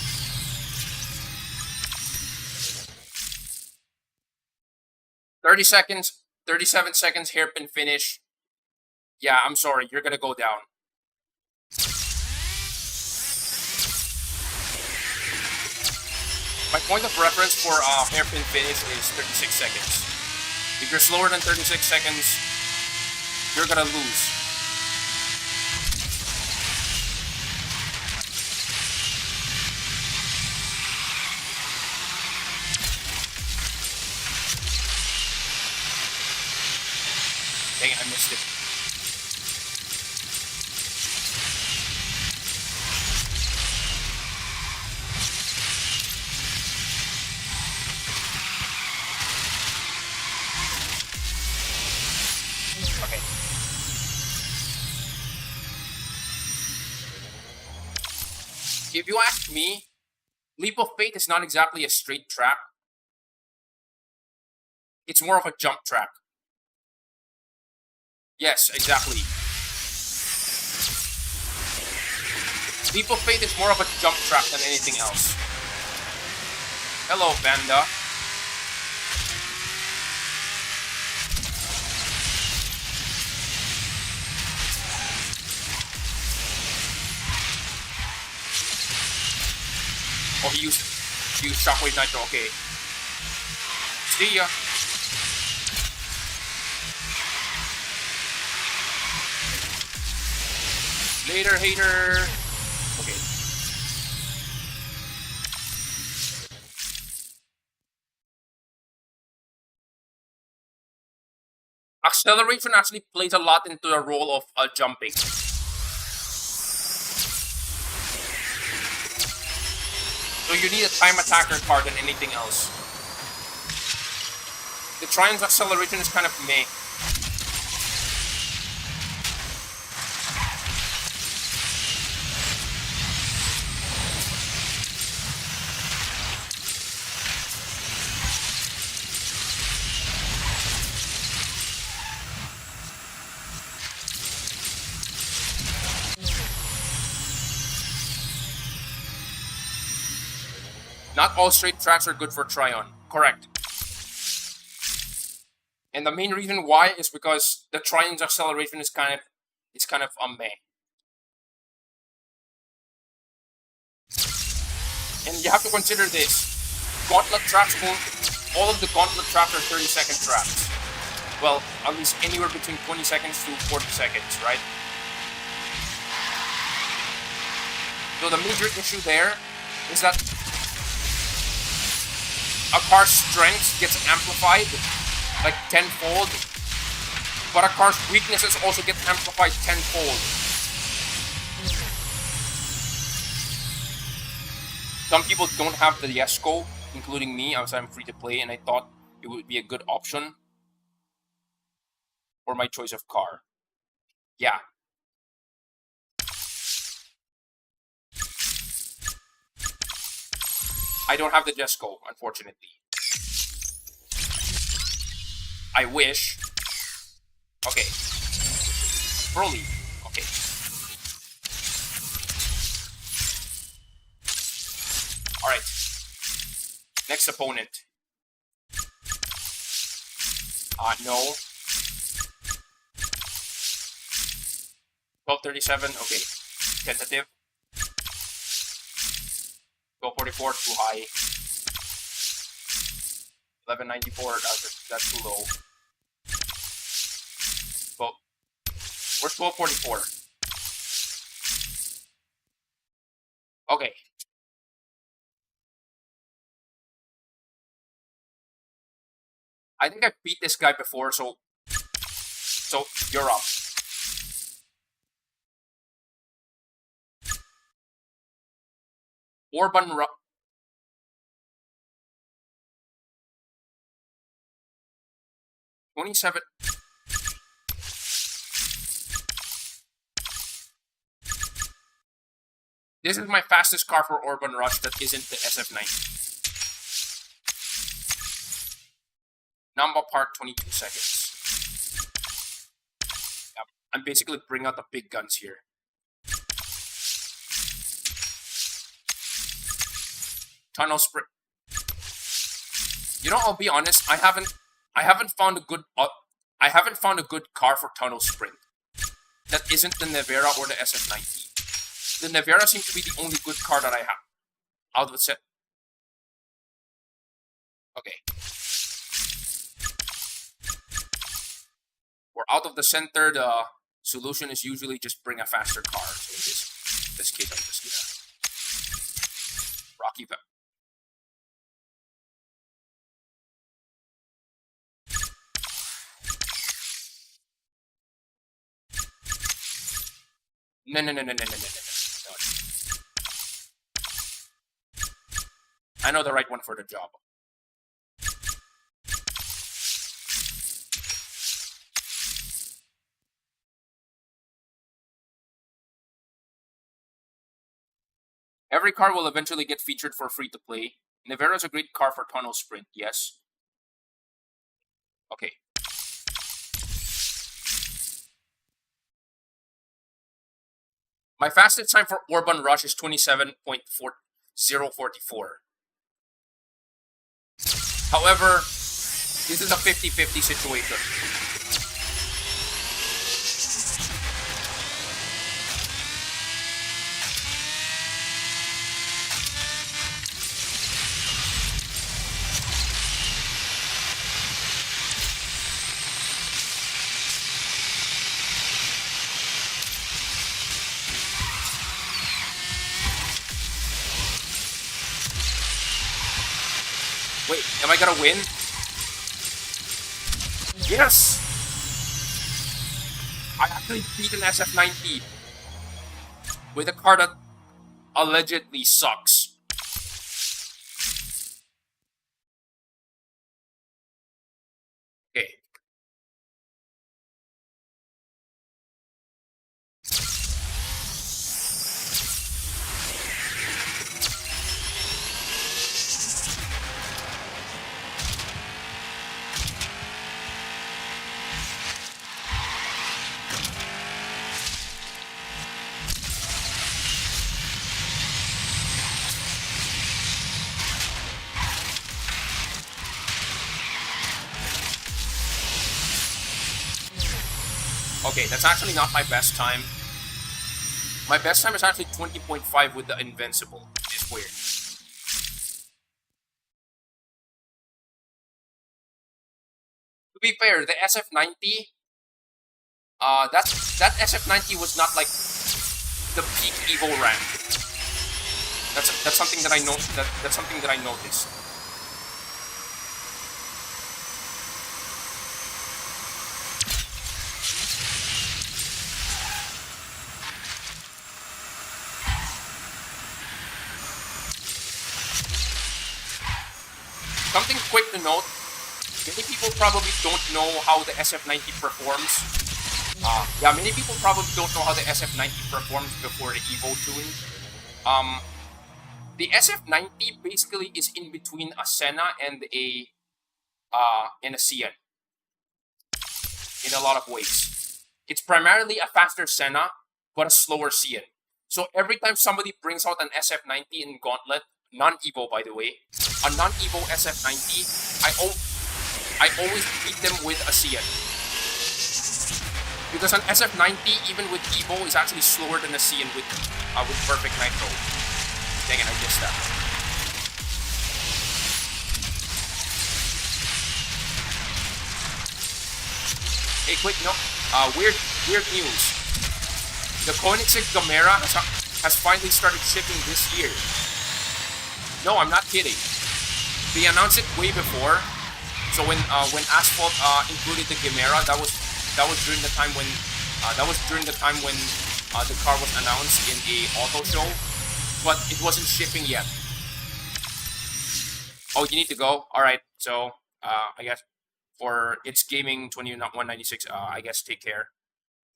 $30 seconds, 37 seconds, hairpin finish. Yeah, I'm sorry, you're gonna go down. My point of reference for hairpin finish is 36 seconds. If you're slower than 36 seconds, you're gonna lose. Dang it, I missed it. Okay. If you ask me, Leap of Faith is not exactly a straight track. It's more of a jump track. Yes, exactly. Leap of Faith is more of a jump trap than anything else. Hello, Vanda. Oh, he used Shockwave Nitro. Okay. See ya. Later, hater. Okay. Acceleration actually plays a lot into the role of jumping. So you need a time attacker card than anything else. The Trion's acceleration is kind of meh. Not all straight tracks are good for Tryon. Correct. And the main reason why is because the Trion's acceleration is kind of meh. And you have to consider this. Gauntlet traps all of the Gauntlet traps are 30-second traps. Well, at least anywhere between 20 seconds to 40 seconds, right? So the major issue there is that a car's strength gets amplified like tenfold, but a car's weaknesses also get amplified tenfold. Some people don't have the Yesco, including me, as I'm free to play, and I thought it would be a good option for my choice of car. Yeah. I don't have the Jesco, unfortunately. I wish. Okay. Broly. Okay. Alright. Next opponent. No. 1237, okay. Tentative. 1244, too high. 1194, that's too low. Well, where's 1244? Okay. I think I've beat this guy before, so you're up. Orban Rush. $27. This is my fastest car for Orban Rush that isn't the SF90. Number part 22 seconds. Yep. I'm basically bringing out the big guns here. Tunnel sprint. You know, I'll be honest. I haven't found a good car for tunnel sprint that isn't the Nevera or the SF90. The Nevera seems to be the only good car that I have out of the set. Okay. Or out of the center, the solution is usually just bring a faster car. So in this case, I'm just gonna Rocky Pep. No. I know the right one for the job. Every car will eventually get featured for free to play. Nevera is a great car for tunnel sprint, yes. Okay. My fastest time for Urban Rush is 27.044. However, this is a 50-50 situation. Wait, am I gonna win? Yes! I actually beat an SF90 with a car that allegedly sucks. Okay. Okay, that's actually not my best time. My best time is actually 20.5 with the Invincible. It's weird. To be fair, the SF90, that SF90 was not like the peak Evo rank. That's something that I know. That's something that I noticed. Something quick to note, many people probably don't know how the SF90 performs. Yeah, many people probably don't know how the SF90 performs before the Evo tune. The SF90 basically is in between a Senna and a Cian in a lot of ways. It's primarily a faster Senna, but a slower Cian. So every time somebody brings out an SF90 in Gauntlet, non-Evo by the way, a non-Evo SF90, I always beat them with a Cian. Because an SF90, even with Evo, is actually slower than a Cian with perfect nitro. Dang it, I missed that. Hey, quick, no, weird news. The Koenigsegg Gamera has finally started shipping this year. No, I'm not kidding. They announced it way before. So when Asphalt included the Gamera, that was during the time when the car was announced in a auto show, but it wasn't shipping yet. Oh, you need to go. All right. So I guess for It's Gaming 2196, I guess take care.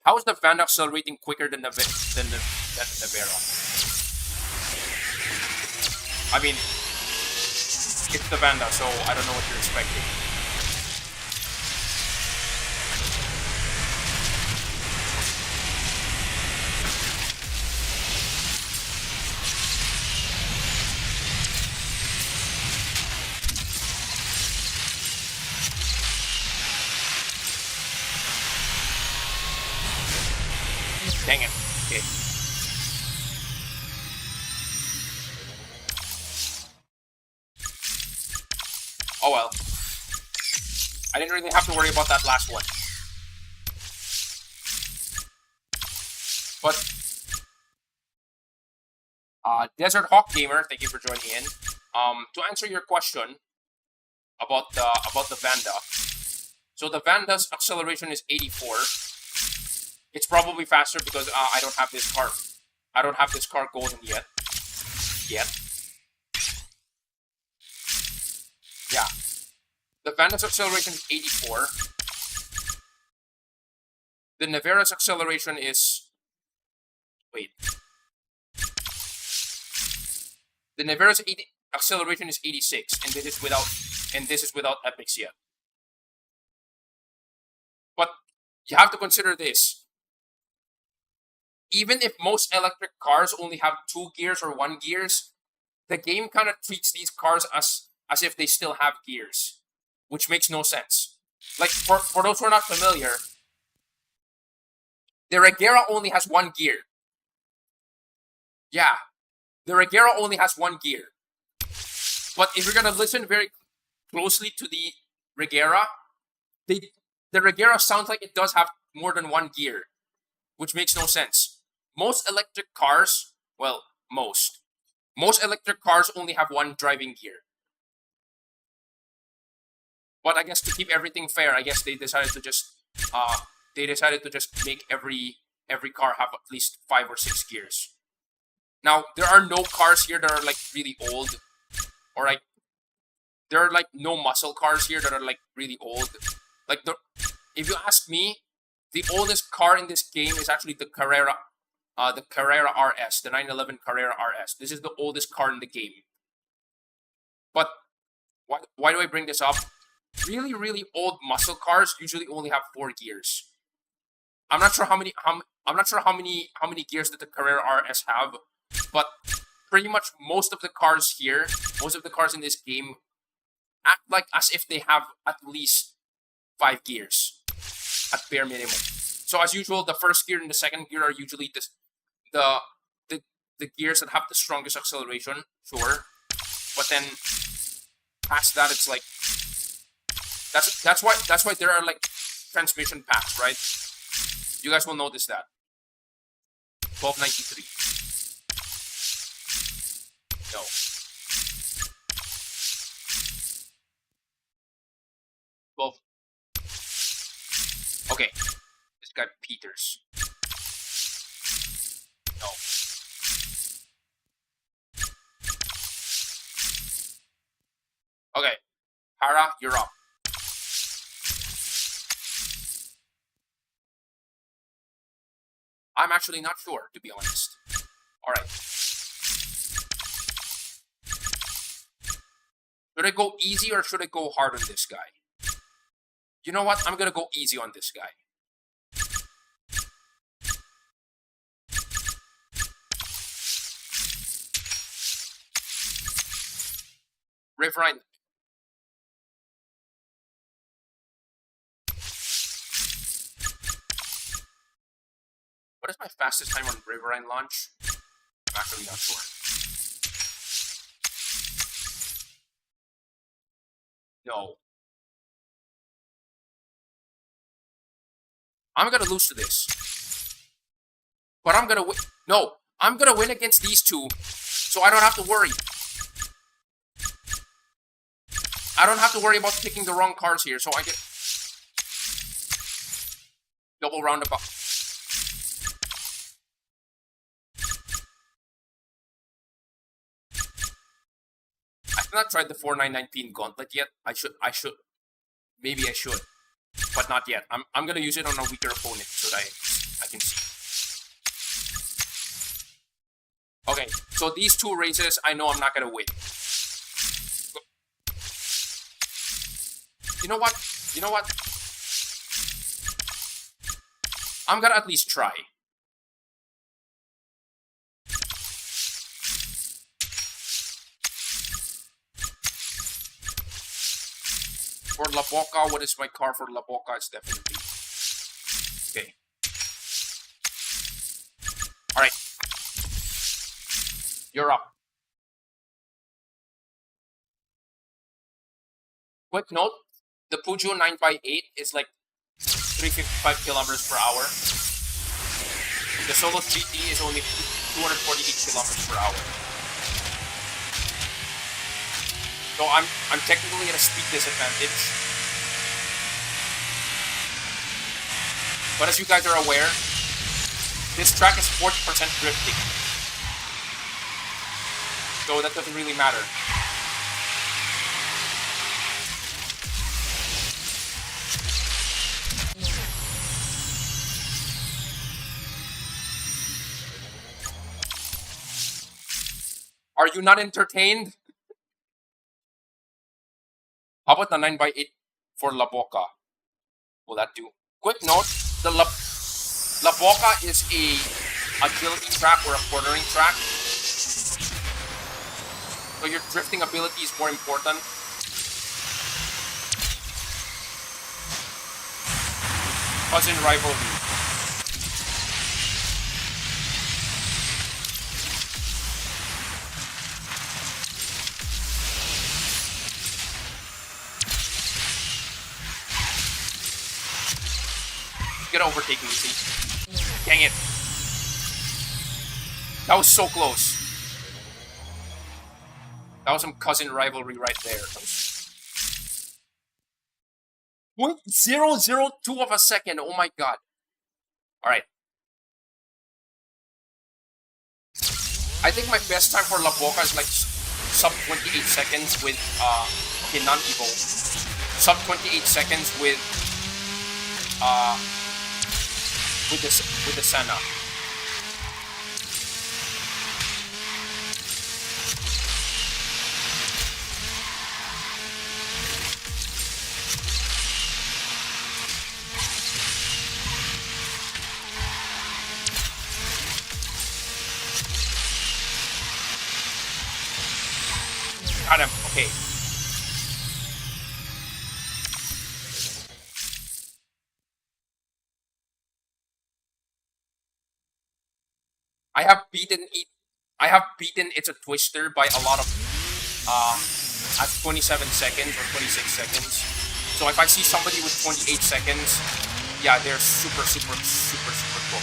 How is the Vanda accelerating quicker than the Navera? I mean, it's the Vanda, so I don't know what you're expecting. Dang it. Okay. Oh well. I didn't really have to worry about that last one. But Desert Hawk Gamer, thank you for joining in. To answer your question about the Vanda. So the Vanda's acceleration is 84. It's probably faster because I don't have this car. I don't have this car golden yet. Yeah. The Vanda's acceleration is 84. The Navera's acceleration is... Wait. The Navera's acceleration is 86, and this is without epics yet. But you have to consider this. even if most electric cars only have 2 gears or 1 gears, the game kind of treats these cars as if they still have gears, which makes no sense. Like, for those who are not familiar, the Regera only has 1 gear. Yeah, the Regera only has 1 gear. But if you're going to listen very closely to the Regera, the Regera sounds like it does have more than 1 gear, which makes no sense. Most electric cars, well, most electric cars only have 1 driving gear. But I guess to keep everything fair, I guess they decided to just make every car have at least 5 or 6 gears. Now, there are no cars here that are like really old, or like there are like no muscle cars here that are like really old. Like if you ask me, the oldest car in this game is actually the Carrera RS, the 911 Carrera RS. This is the oldest car in the game. But why do I bring this up? Really, really old muscle cars usually only have 4 gears. I'm not sure how many gears that the Carrera RS have, but pretty much most of the cars here, most of the cars in this game, act like as if they have at least 5 gears at bare minimum. So as usual, the first gear and the second gear are usually the gears that have the strongest acceleration, sure. But then past that, it's like that's why there are like transmission packs, right? You guys will notice that. 1293. No. Okay. This guy Peters. No. Okay. Hara, you're up. I'm actually not sure, to be honest. Alright. Should I go easy or should I go hard on this guy? You know what? I'm gonna go easy on this guy. Riverine. What is my fastest time on Riverine launch? I'm actually not sure. No. I'm gonna lose to this. But I'm gonna win. No, I'm gonna win against these two, so I don't have to worry. I don't have to worry about picking the wrong cars here, so I get double roundabout. I've not tried the 499p in Gauntlet yet. I should. Maybe I should. But not yet. I'm gonna use it on a weaker opponent so that I can see. Okay, so these 2 races, I know I'm not gonna win. You know what? I'm gonna at least try. For La Boca, what is my car for La Boca? It's definitely... Okay. Alright. You're up. Quick note, the Peugeot 9x8 is like 355 kilometers per hour. The Solos GT is only 248 kilometers per hour. So I'm technically at a speed disadvantage. But as you guys are aware, this track is 40% drifting. So that doesn't really matter. Are you not entertained? How about the 9x8 for La Boca? Will that do? Quick note, the La Boca is a agility track or a cornering track. So your drifting ability is more important. Cousin rivalry. Get overtake me, see? Dang it. That was so close. That was some cousin rivalry right there. 0.002 of a second. Oh my god. Alright. I think my best time for La Boca is like sub 28 seconds with okay, non-evo. Sub 28 seconds with the Senna. Got him. Okay. I have beaten It's a Twister by a lot of at 27 seconds or 26 seconds. So if I see somebody with 28 seconds, yeah, they're super cool.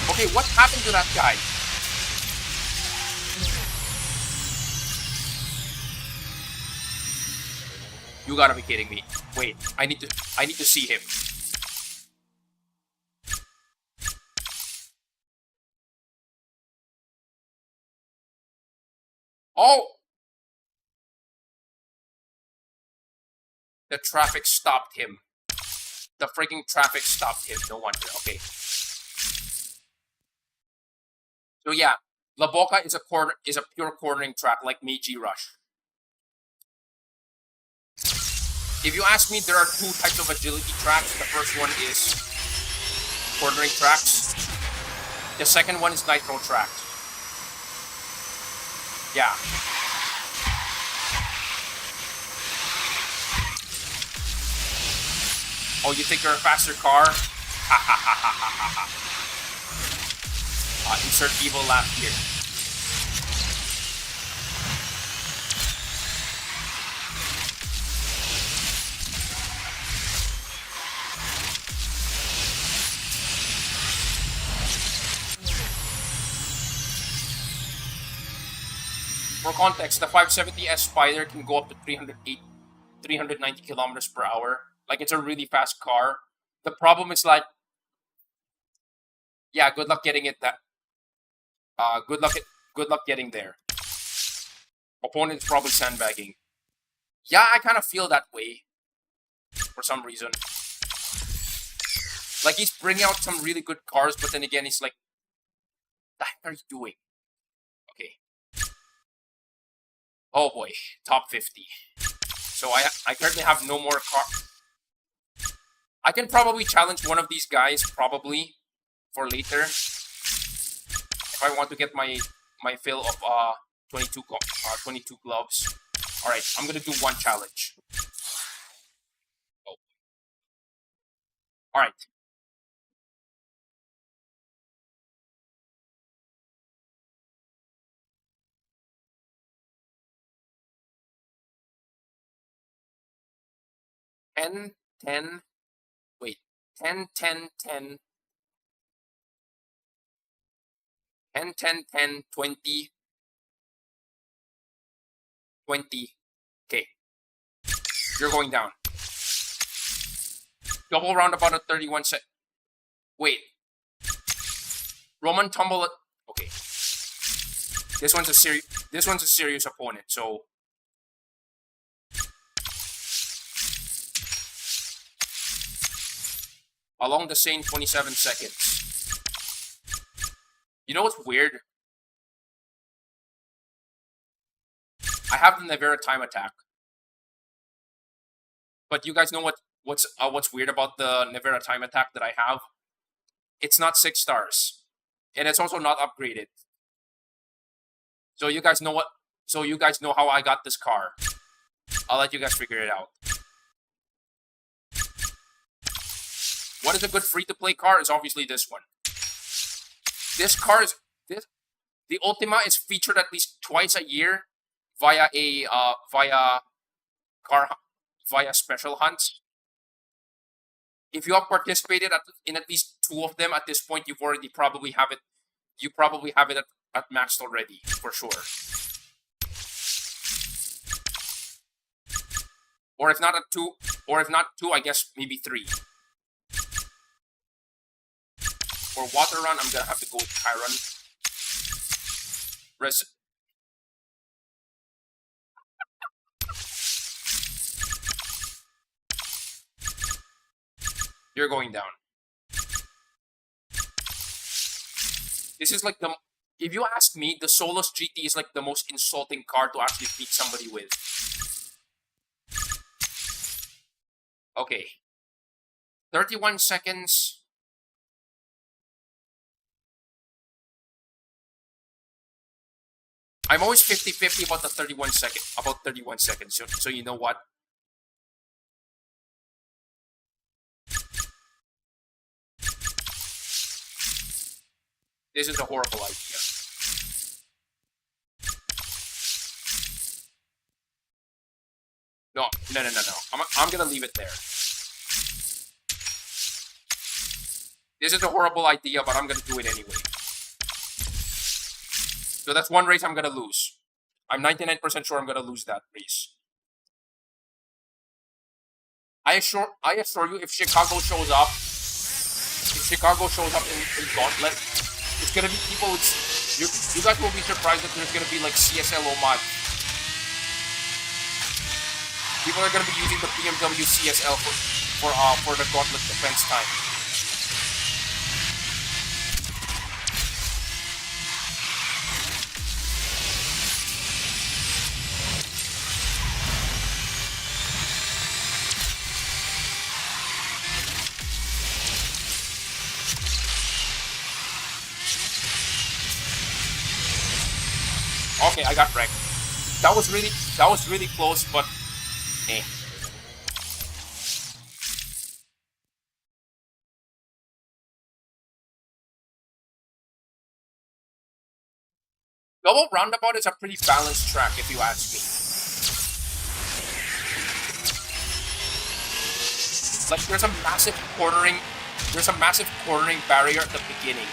Okay, what happened to that guy? You gotta be kidding me. Wait, I need to see him. Oh! The traffic stopped him. The freaking traffic stopped him. No wonder. Okay. So yeah, La Boca is a pure cornering track like Meiji Rush. If you ask me, there are two types of agility tracks. The first one is cornering tracks. The second one is nitro tracks. Yeah. Oh, you think you're a faster car? Ha ha ha ha ha ha ha. Insert evil laugh here. For context, the 570S Spider can go up to 390 kilometers per hour. Like, it's a really fast car. The problem is like, yeah, good luck getting it that. Good luck getting there. Opponent's probably sandbagging. Yeah, I kind of feel that way for some reason. Like, he's bringing out some really good cars, but then again, he's like, what the heck are you doing? Okay. Oh boy, top 50. So I currently have no more car. I can probably challenge one of these guys, probably, for later. If I want to get my fill of 22 gloves. Alright, I'm gonna do one challenge. Oh. Alright. Wait. 10, 10, 10. 10, 10, 10, 20. 20. Okay. You're going down. Double roundabout at 31 sec. Wait. Roman tumble at. Okay. This one's a serious opponent, so. along the same 27 seconds. You know what's weird? I have the Nevera time attack. But you guys know what's weird about the Nevera time attack that I have? It's not 6 stars. And it's also not upgraded. So you guys know how I got this car. I'll let you guys figure it out. What is a good free-to-play car? Is obviously this one. This car is the Ultima is featured at least twice a year via special hunts. If you have participated in at least 2 of them at this point, you probably have it at maxed already, for sure. Or if not 2, I guess maybe 3. For water run, I'm gonna have to go with Chiron. You're going down. This is like if you ask me, the Solus GT is like the most insulting car to actually beat somebody with. Okay. 31 seconds. I'm always 50-50 about 31 seconds. So you know what? This is a horrible idea. No. I'm gonna leave it there. This is a horrible idea, but I'm gonna do it anyway. So that's one race I'm gonna lose. I'm 99% sure I'm gonna lose that race. I assure you, if Chicago shows up in Gauntlet, it's gonna be people with you guys will be surprised that there's gonna be like CSLO mod. People are gonna be using the BMW CSL for the Gauntlet defense time. Okay, I got wrecked. That was really close, but eh. Double Roundabout is a pretty balanced track, if you ask me. Like there's a massive cornering barrier at the beginning.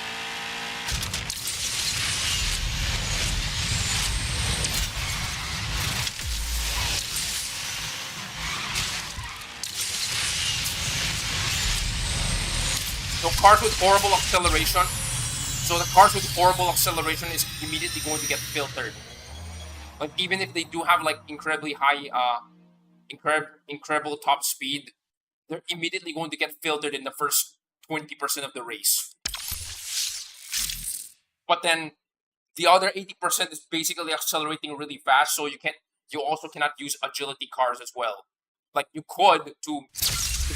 So the cars with horrible acceleration is immediately going to get filtered. Like even if they do have like incredibly high, incredible top speed, they're immediately going to get filtered in the first 20% of the race. But then the other 80% is basically accelerating really fast, so you also cannot use agility cars as well. Like you could to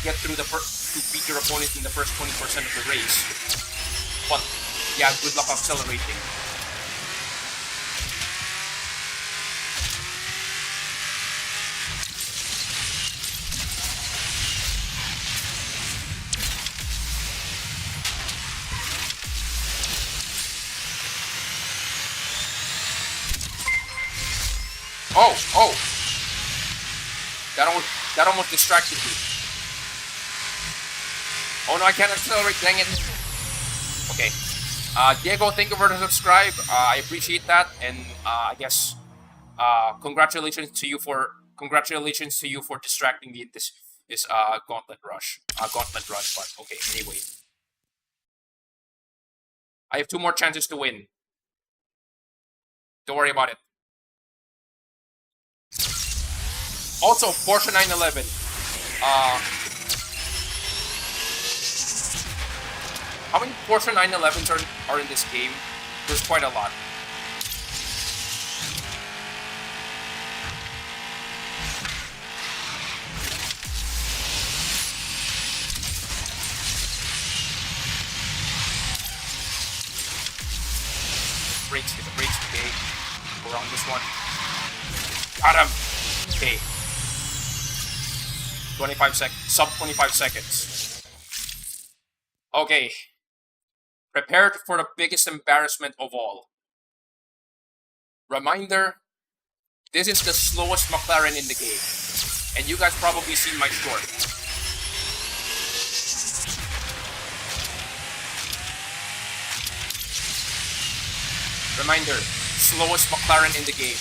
get through to beat your opponent in the first 20% of the race. But yeah, good luck accelerating. Oh! That almost distracted me. Oh no, I can't accelerate, dang it. Okay. Diego, thank you for the subscribe. I appreciate that, and I guess congratulations to you for distracting me this gauntlet run. But okay, anyway. I have 2 more chances to win. Don't worry about it. Also, Porsche 911. Porsche 911s are in this game. There's quite a lot. Hit the brakes, okay. Go around this one. Got him! Okay. 25 seconds, sub 25 seconds. Okay. Prepare for the biggest embarrassment of all. Reminder, this is the slowest McLaren in the game. And you guys probably seen my short. Reminder, slowest McLaren in the game.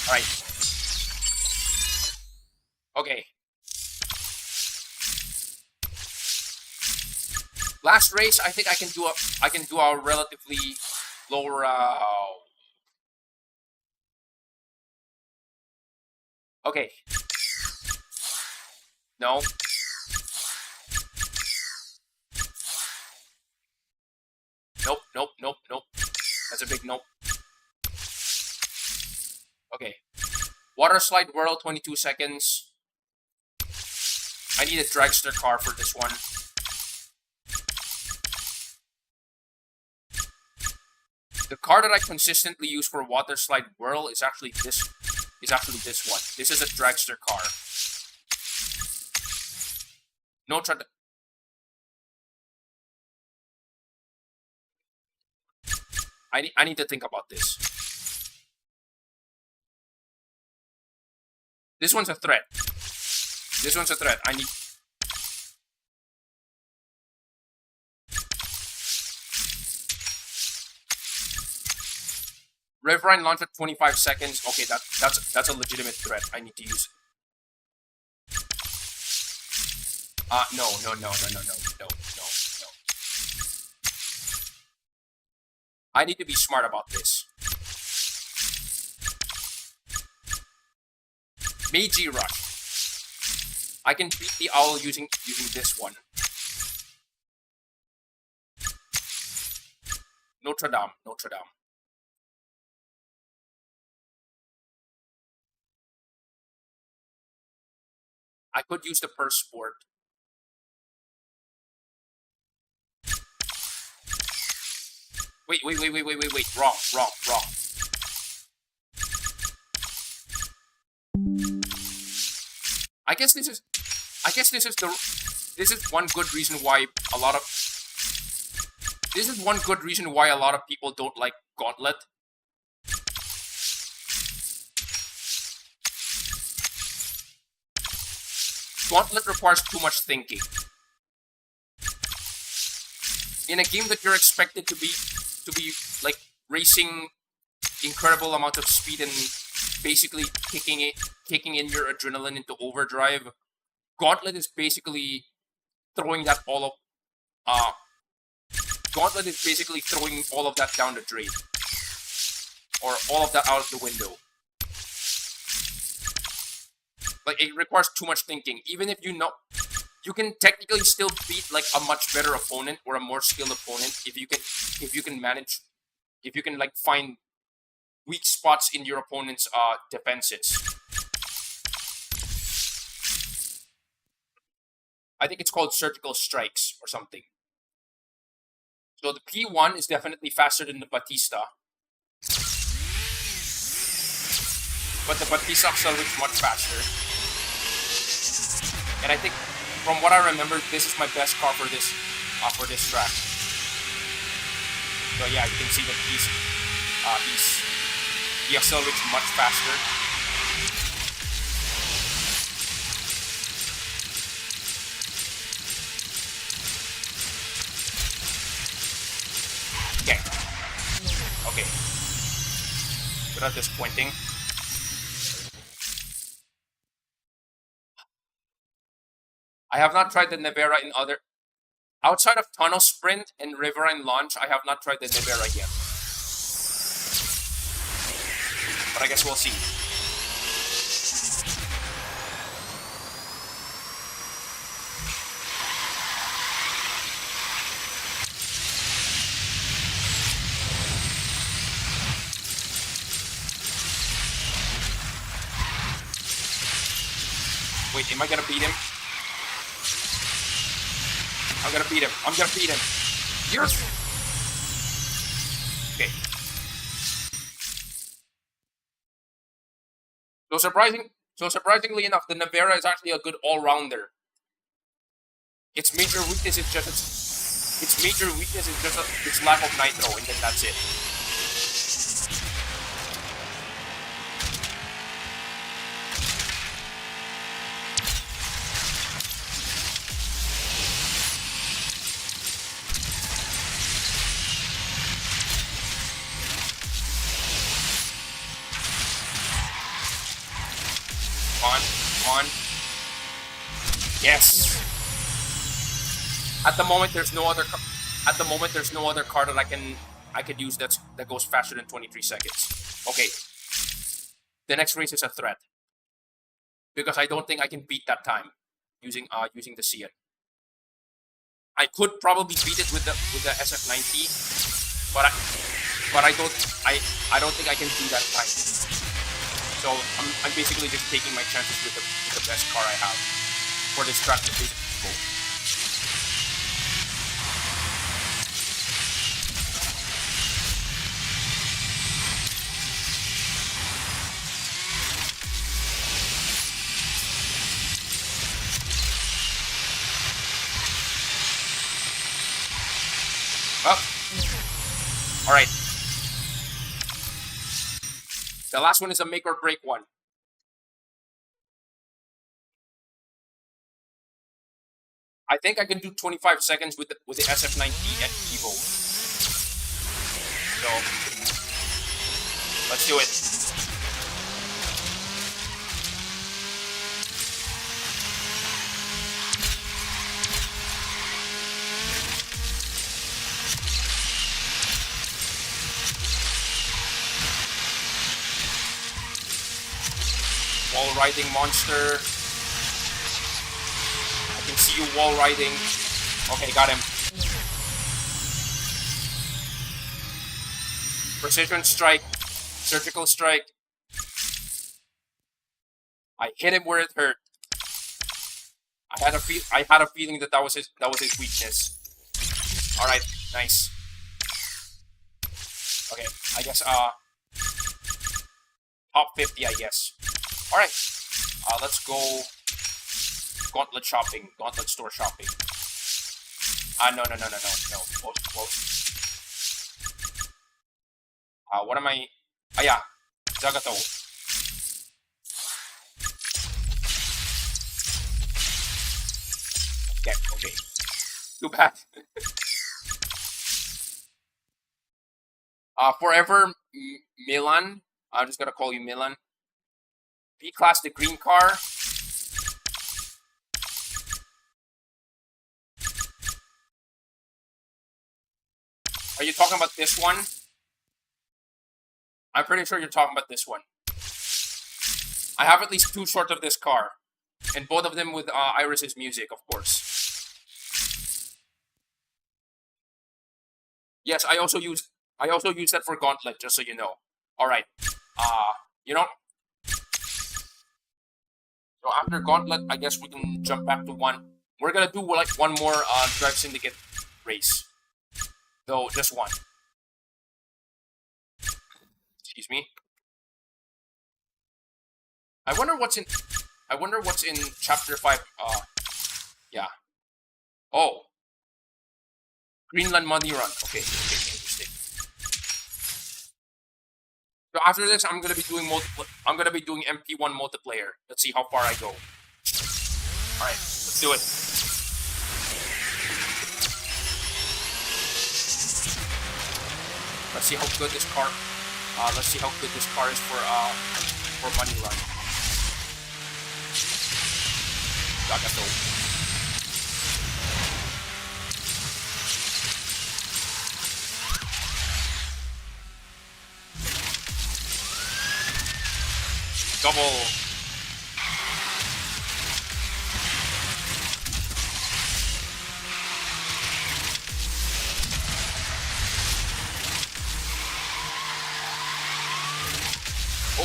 Alright. Okay. Last race, I think I can do a relatively lower okay. No. Nope. That's a big nope. Okay. Water slide whirl, 22 seconds. I need a dragster car for this one. The car that I consistently use for water slide whirl is actually this one. This is a dragster car. No try. I need to think about this. This one's a threat. I need. Revrine launch at 25 seconds. Okay, that's a legitimate threat. I need to use. No. I need to be smart about this. Meiji Rush. I can beat the owl using this one. Notre Dame. I could use the Purse Sport. Wait. Wrong. I guess this is one good reason why a lot of people don't like Gauntlet. Gauntlet requires too much thinking. In a game that you're expected to be like racing incredible amount of speed and basically kicking in your adrenaline into overdrive, Gauntlet is basically throwing that all of Gauntlet is basically throwing all of that down the drain. Or all of that out of the window. Like, it requires too much thinking. Even if you know, you can technically still beat like a much better opponent or a more skilled opponent if you can like find weak spots in your opponent's defenses. I think it's called surgical strikes or something. So the P1 is definitely faster than the Batista. But the Batista accelerates much faster. And I think, from what I remember, this is my best car for this track. So yeah, you can see that he accelerates much faster. Okay. without disappointing. I have not tried the Nevera in other... Outside of Tunnel Sprint and Riverine Launch, I have not tried the Nevera yet. But I guess we'll see. Wait, am I gonna beat him? I'm gonna beat him. I'm gonna beat him. Yes! Okay. So surprisingly enough, the Nevera is actually a good all-rounder. Its major weakness is just its lack of nitro, and then that's it. Come on. Yes. At the moment, there's no other car that I could use that goes faster than 23 seconds. Okay. The next race is a threat because I don't think I can beat that time using the Cian. I could probably beat it with the SF90, but I don't think I can do that time. So I'm basically just taking my chances with the best car I have for this track that is Evo. Well, all right. The last one is a make or break one. I think I can do 25 seconds with the SF90 at Evo. So let's do it. Wall riding monster. I can see you wall riding. Okay, got him. Precision strike. Surgical strike. I hit him where it hurt. I had a feeling that was his weakness. All right, nice. Okay, I guess top 50, I guess. All right, let's go Gauntlet shopping, Gauntlet store shopping. No. Close. What am I? Yeah, Zagato. Okay. Too bad. Forever Milan. I'm just gonna call you Milan. B-Class, the green car. Are you talking about this one? I'm pretty sure you're talking about this one. I have at least 2 shorts of this car. And both of them with Iris's music, of course. Yes, I also use that for Gauntlet, just so you know. Alright. You know, so after Gauntlet, I guess we can jump back to one. We're gonna do like one more Drive Syndicate race. Though, just one. Excuse me. I wonder what's in chapter 5. Yeah. Oh. Greenland Money Run. Okay, interesting. So after this, I'm gonna be doing MP1 multiplayer. Let's see how far I go. All right, let's do it. Let's see how good this car. Let's see how good this car is for money run. Gagato. Double. Oh.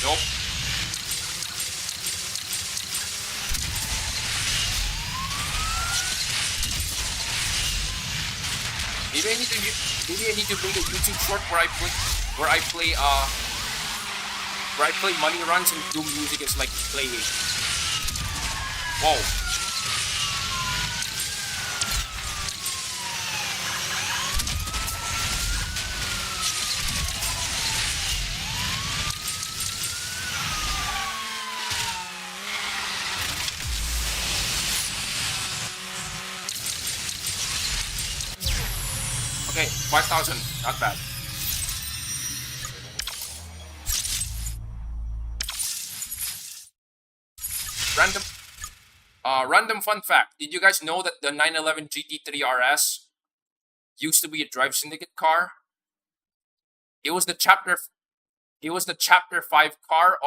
Nope. Maybe I need to make a YouTube short where I play money runs and do music as like playing. Whoa. Okay, 5,000, not bad. Random, random fun fact. Did you guys know that the 911 GT3 RS used to be a Drive Syndicate car? It was the chapter, it was the chapter 5 car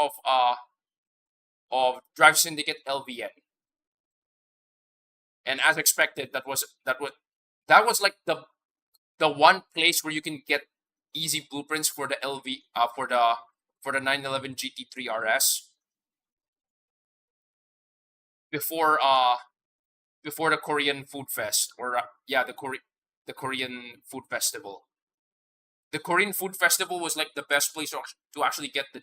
of Drive Syndicate LVN. And as expected, that was like the one place where you can get easy blueprints for the for the 911 GT3 RS before before the Korean Food Fest, or yeah, the Korean Food Festival. The Korean Food Festival was like the best place to actually get the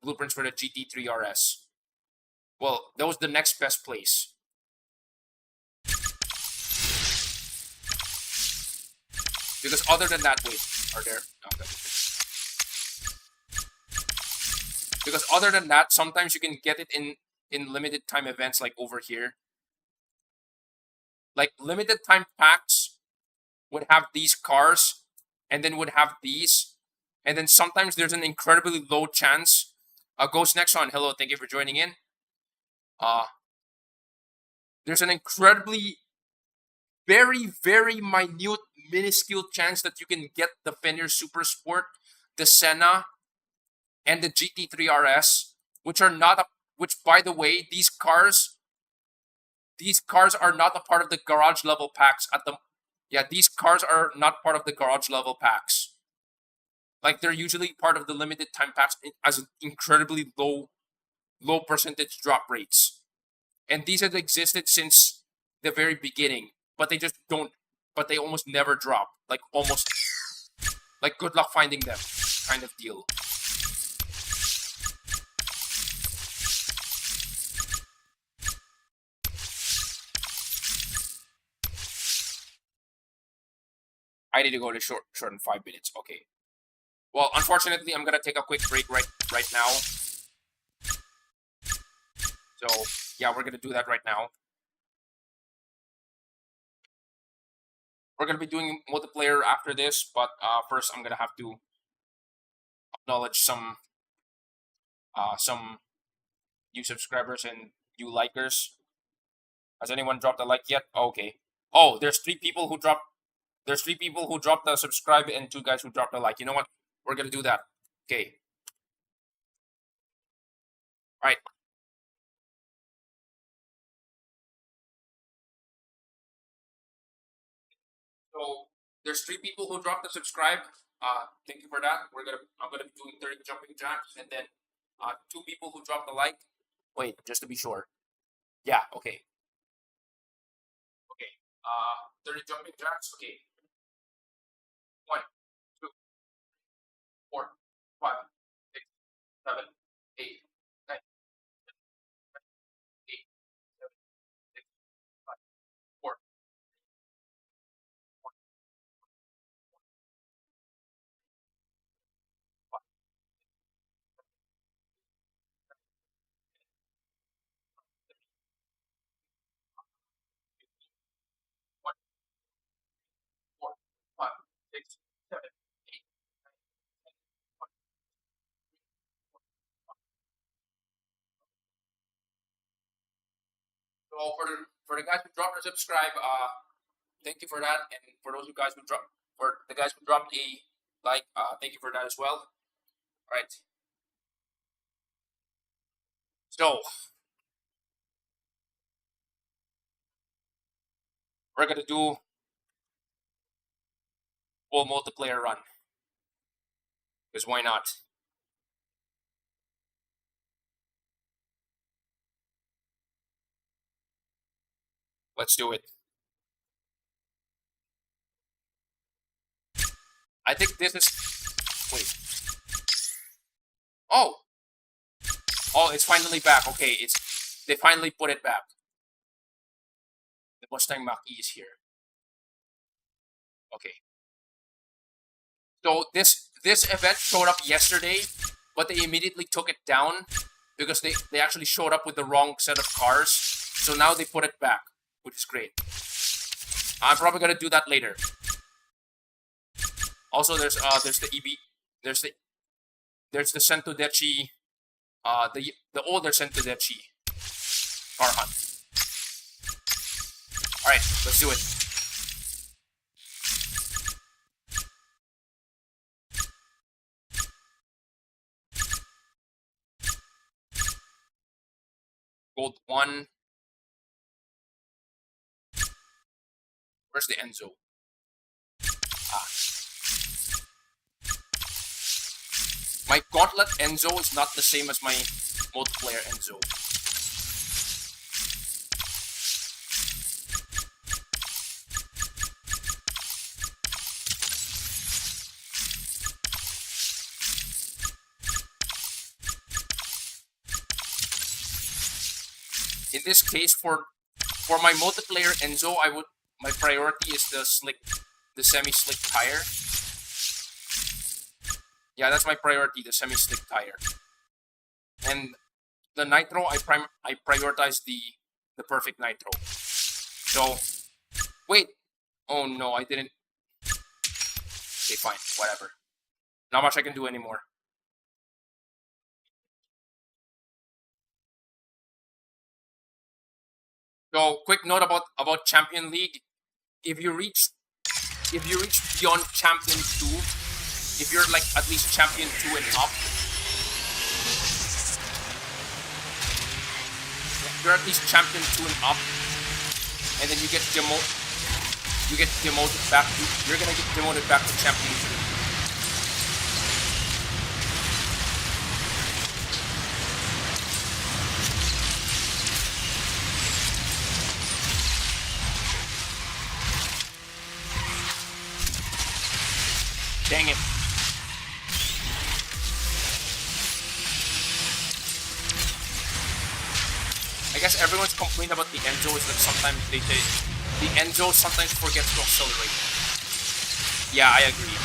blueprints for the GT3 RS. Well, that was the next best place. Because other than that, wait, are there? Okay. Because other than that, sometimes you can get it in limited time events like over here. Like limited time packs would have these cars, and then would have these, and then sometimes there's an incredibly low chance. Ghost Nexon, hello, thank you for joining in. There's an incredibly very minute, minuscule chance that you can get the Fenrir Super Sport, the Senna, and the GT3 RS, which are not which, by the way, these cars are not a part of the garage level packs at the. Yeah, these cars are not part of the garage level packs. Like they're usually part of the limited time packs as incredibly low percentage drop rates, and these have existed since the very beginning. But they just don't. But they almost never drop. Like almost. Like good luck finding them, kind of deal. I need to go to short in 5 minutes. Okay. Well, unfortunately, I'm gonna take a quick break right now. So yeah, we're gonna do that right now. We're gonna be doing multiplayer after this, but first I'm gonna have to acknowledge some new subscribers and new likers. Has anyone dropped a like yet? Okay. Oh, there's 3 people who dropped. There's 3 people who dropped a subscribe and 2 guys who dropped a like. You know what? We're gonna do that. Okay. All right. So there's 3 people who dropped the subscribe. Thank you for that. I'm gonna be doing 30 jumping jacks, and then 2 people who dropped the like. Wait, just to be sure. Yeah. Okay. Okay. 30 jumping jacks. Okay. 1, 2, 4, 5, 6, 7, 8, 9, 8, 7, 6, 5, 4, 5, 1, 4, 5, 6, 7, 8. So for the guys who dropped or subscribe, thank you for that, and for those guys who dropped a like, thank you for that as well. All right. So we're gonna do full multiplayer run, because why not? Let's do it. I think this is. Wait. Oh. Oh, it's finally back. Okay, they finally put it back. The Mustang Mach-E is here. Okay. So this event showed up yesterday, but they immediately took it down because they actually showed up with the wrong set of cars. So now they put it back, which is great. I'm probably gonna do that later. Also, there's the EB, there's the Centodeci, the older Centodeci car hunt. All right, let's do it. Gold 1. Where's the Enzo? Ah. My Gauntlet Enzo is not the same as my multiplayer Enzo. In this case, for my multiplayer Enzo, my priority is the semi-slick tire. Yeah, that's my priority, the semi-slick tire. And the nitro, I prioritize the perfect nitro. So, wait. Oh no, I didn't. Okay, fine, whatever. Not much I can do anymore. So, quick note about Champion League. If you reach beyond Champion 2, if you're like at least Champion 2 and up, you're at least Champion 2 and up, and then you're gonna get demoted back to Champion 2. Dang it. I guess everyone's complaint about the Enzo is that sometimes the Enzo sometimes forgets to accelerate. Yeah, I agree.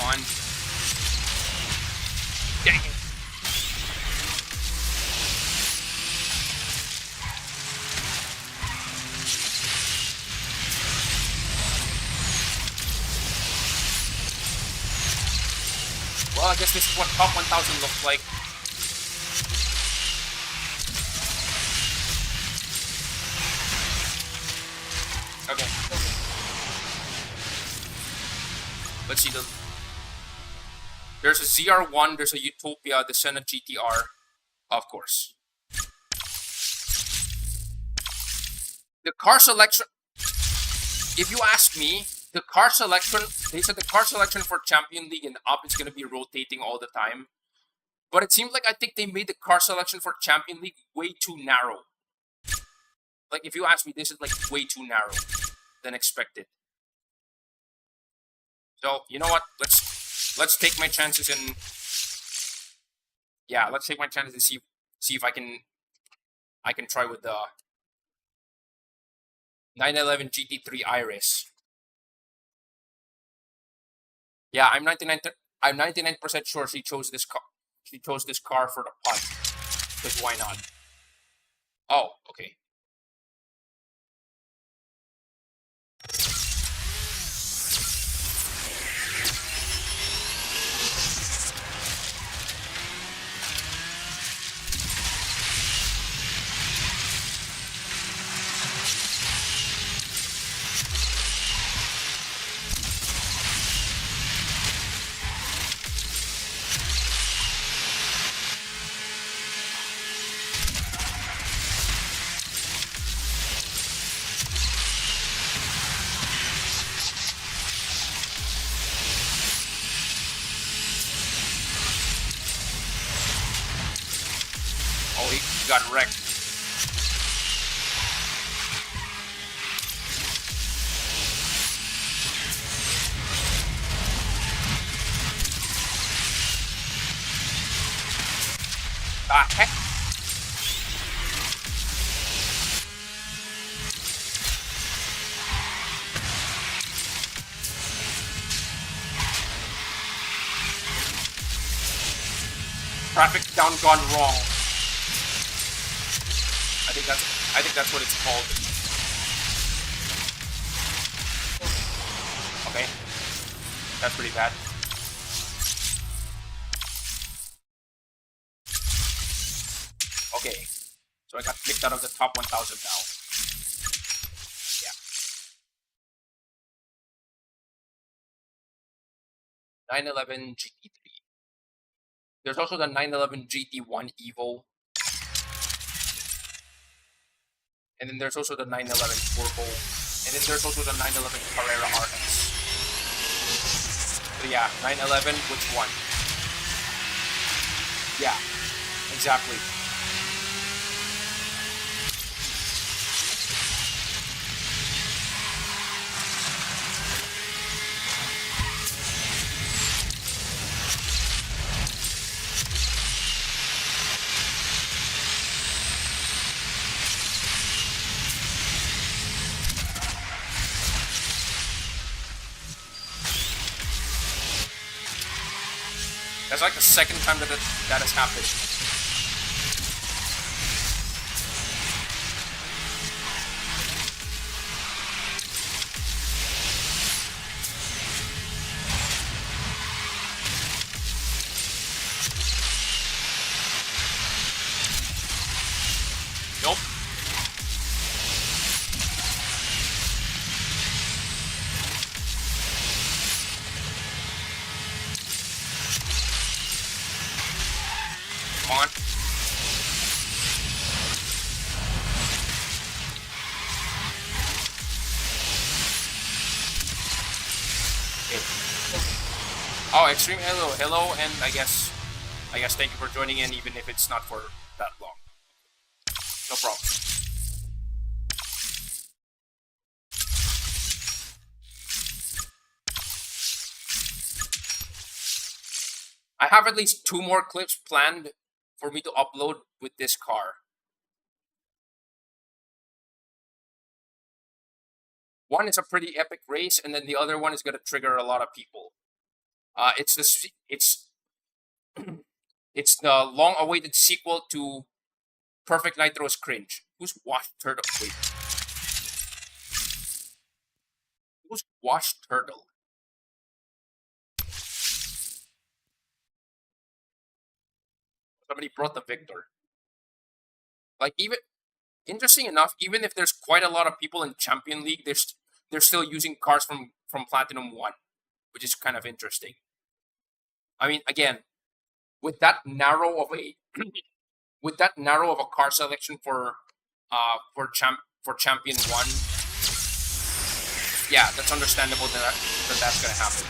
On. Dang it. Well, I guess this is what top 1000 looks like. Okay. Let's see there's a ZR1, there's a Utopia, the Senna GTR, of course. The car selection, if you ask me, the car selection, they said the car selection for Champion League and up is going to be rotating all the time. But it seems like I think they made the car selection for Champion League way too narrow. Like, if you ask me, this is like way too narrow than expected. So, you know what? Let's take my chances and yeah, let's take my chances and see if I can try with the 911 GT3 Iris. Yeah, I'm 99% sure she chose this car. She chose this car for the punt. Because why not? Oh, okay. got wrecked. Heck? Traffic down gone wrong. I think that's what it's called. Okay. That's pretty bad. Okay. So I got kicked out of the top 1,000 now. Yeah. 911 GT3. There's also the 911 GT1 Evo. And then there's also the 911 Turbo. And then there's also the 911 Carrera RS. So yeah, 911, which one? Yeah, exactly. That's like the second time that that has happened. Nope. Come on. Okay. Oh, Extreme, hello, and I guess thank you for joining in, even if it's not for that long. No problem. I have at least 2 more clips planned for me to upload with this car. One is a pretty epic race, and then the other one is going to trigger a lot of people. It's the long-awaited sequel to Perfect Nitro's Cringe. Who's Washed Turtle? Wait. Who's Washed Turtle? Somebody brought the Victor. Like, even interesting enough, even if there's quite a lot of people in Champion League, they're still using cars from Platinum 1, which is kind of interesting. I mean, again, with that narrow of a car selection for Champion 1, yeah, that's understandable that's gonna happen.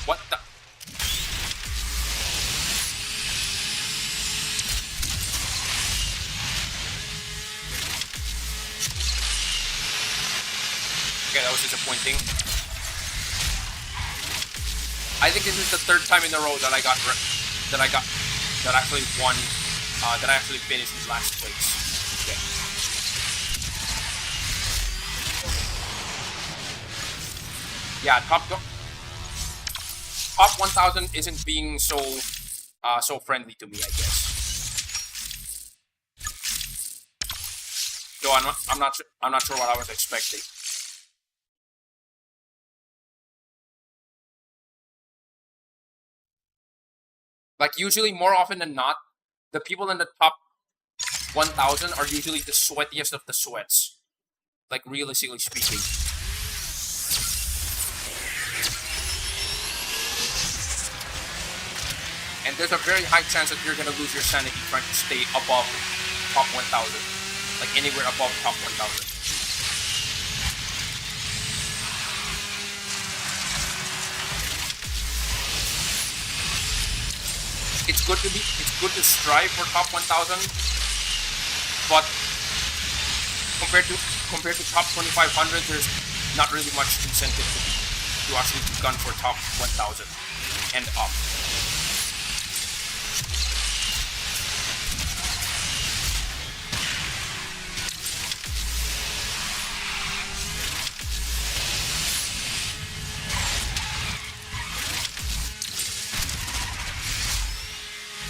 What the? Okay, that was disappointing. I think this is the 3rd time in a row that I actually won, that I actually finished in last place. Okay. Yeah, top 1,000 isn't being so friendly to me, I guess. So I'm not sure what I was expecting. Like usually, more often than not, the people in the top 1,000 are usually the sweatiest of the sweats. Like realistically speaking. And there's a very high chance that you're gonna lose your sanity trying to stay above top 1,000. Like anywhere above top 1,000. It's good to strive for top 1,000, but compared to top 2,500, there's not really much incentive to actually gun for top 1,000 and up.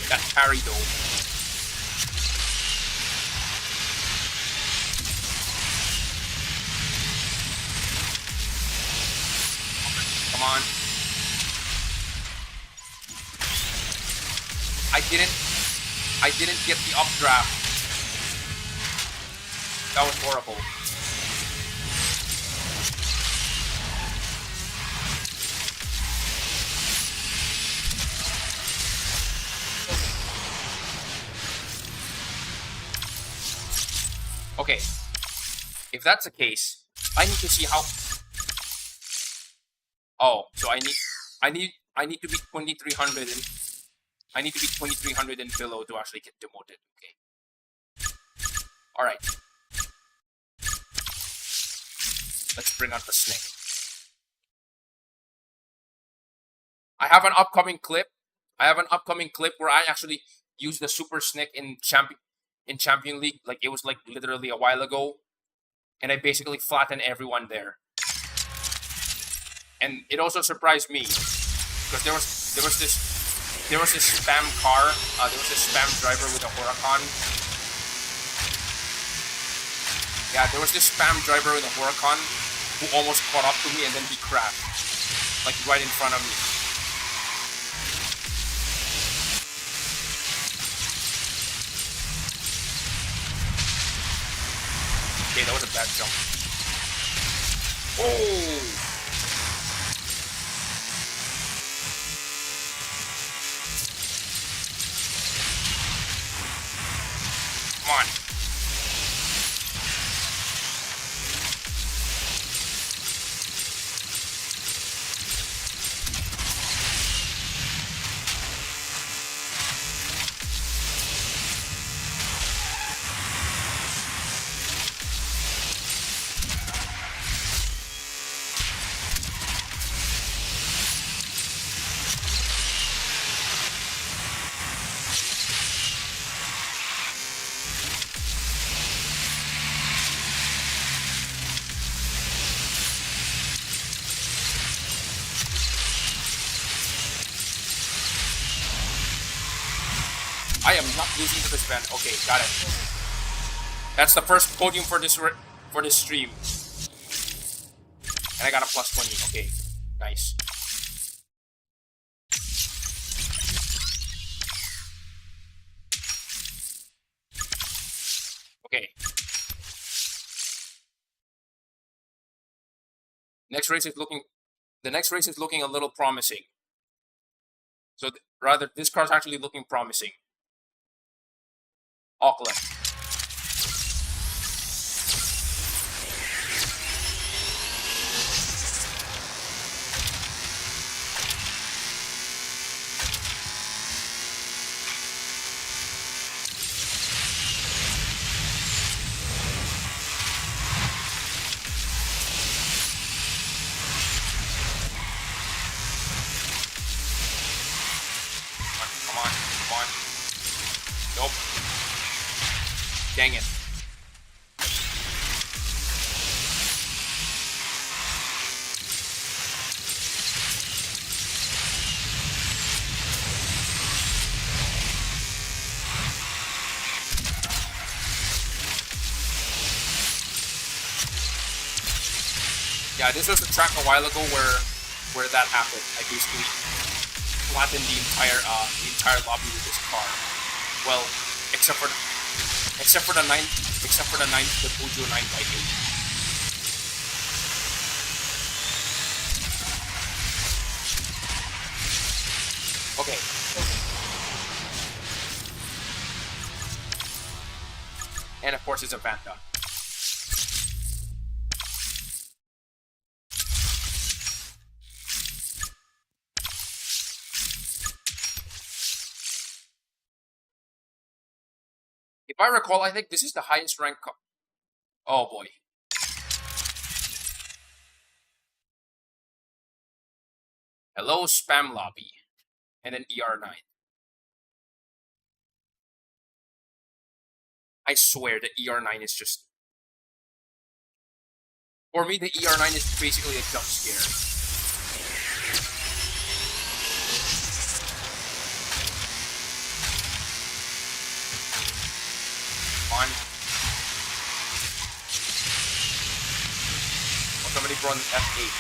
That parry though. Come on. I didn't get the updraft. That was horrible. Okay, if that's the case, I need to see how. Oh, so I need to be 2,300 and I need to be 2,300 and below to actually get demoted. Okay. All right. Let's bring out the snake. I have an upcoming clip. Where I actually use the super snake in Champion League. Like it was like literally a while ago, and I basically flattened everyone there. And it also surprised me because there was this spam car. There was this spam driver with a Huracan. Yeah, there was this spam driver with a Huracan who almost caught up to me and then he crashed, like right in front of me. Okay, that was a bad jump. Oh! Come on. I am not losing to this man. Okay, got it. That's the first podium for this stream, and I got a plus 20. Okay, nice. Okay. The next race is looking a little promising. So rather, this car's actually looking promising. Auckland. Come on. Nope. Dang it. Yeah, this was a track a while ago where that happened. I basically flattened the entire lobby with this car. Well, except for the 958. Okay. And of course it's a Vanta. If I recall, I think this is the highest rank. Oh boy. Hello, spam lobby. And then ER9. I swear the ER9 is just... For me, the ER9 is basically a jump scare. On. Oh, somebody brought an F8.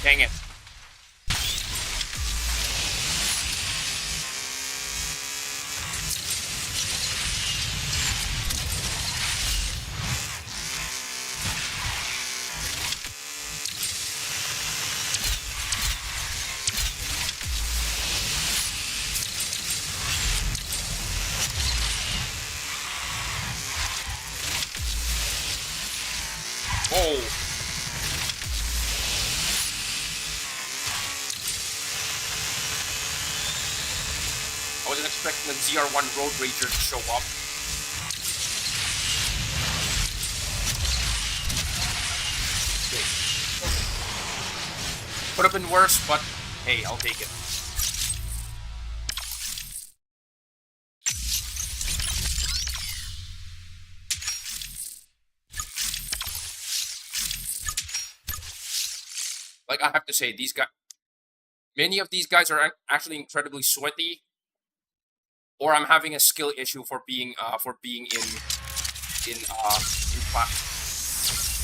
Dang it. Oh. I wasn't expecting the ZR1 Road Rager to show up. Okay. Could have been worse, but hey, I'll take it. Like, I have to say, these guys, many of these guys are actually incredibly sweaty, or I'm having a skill issue for being in class.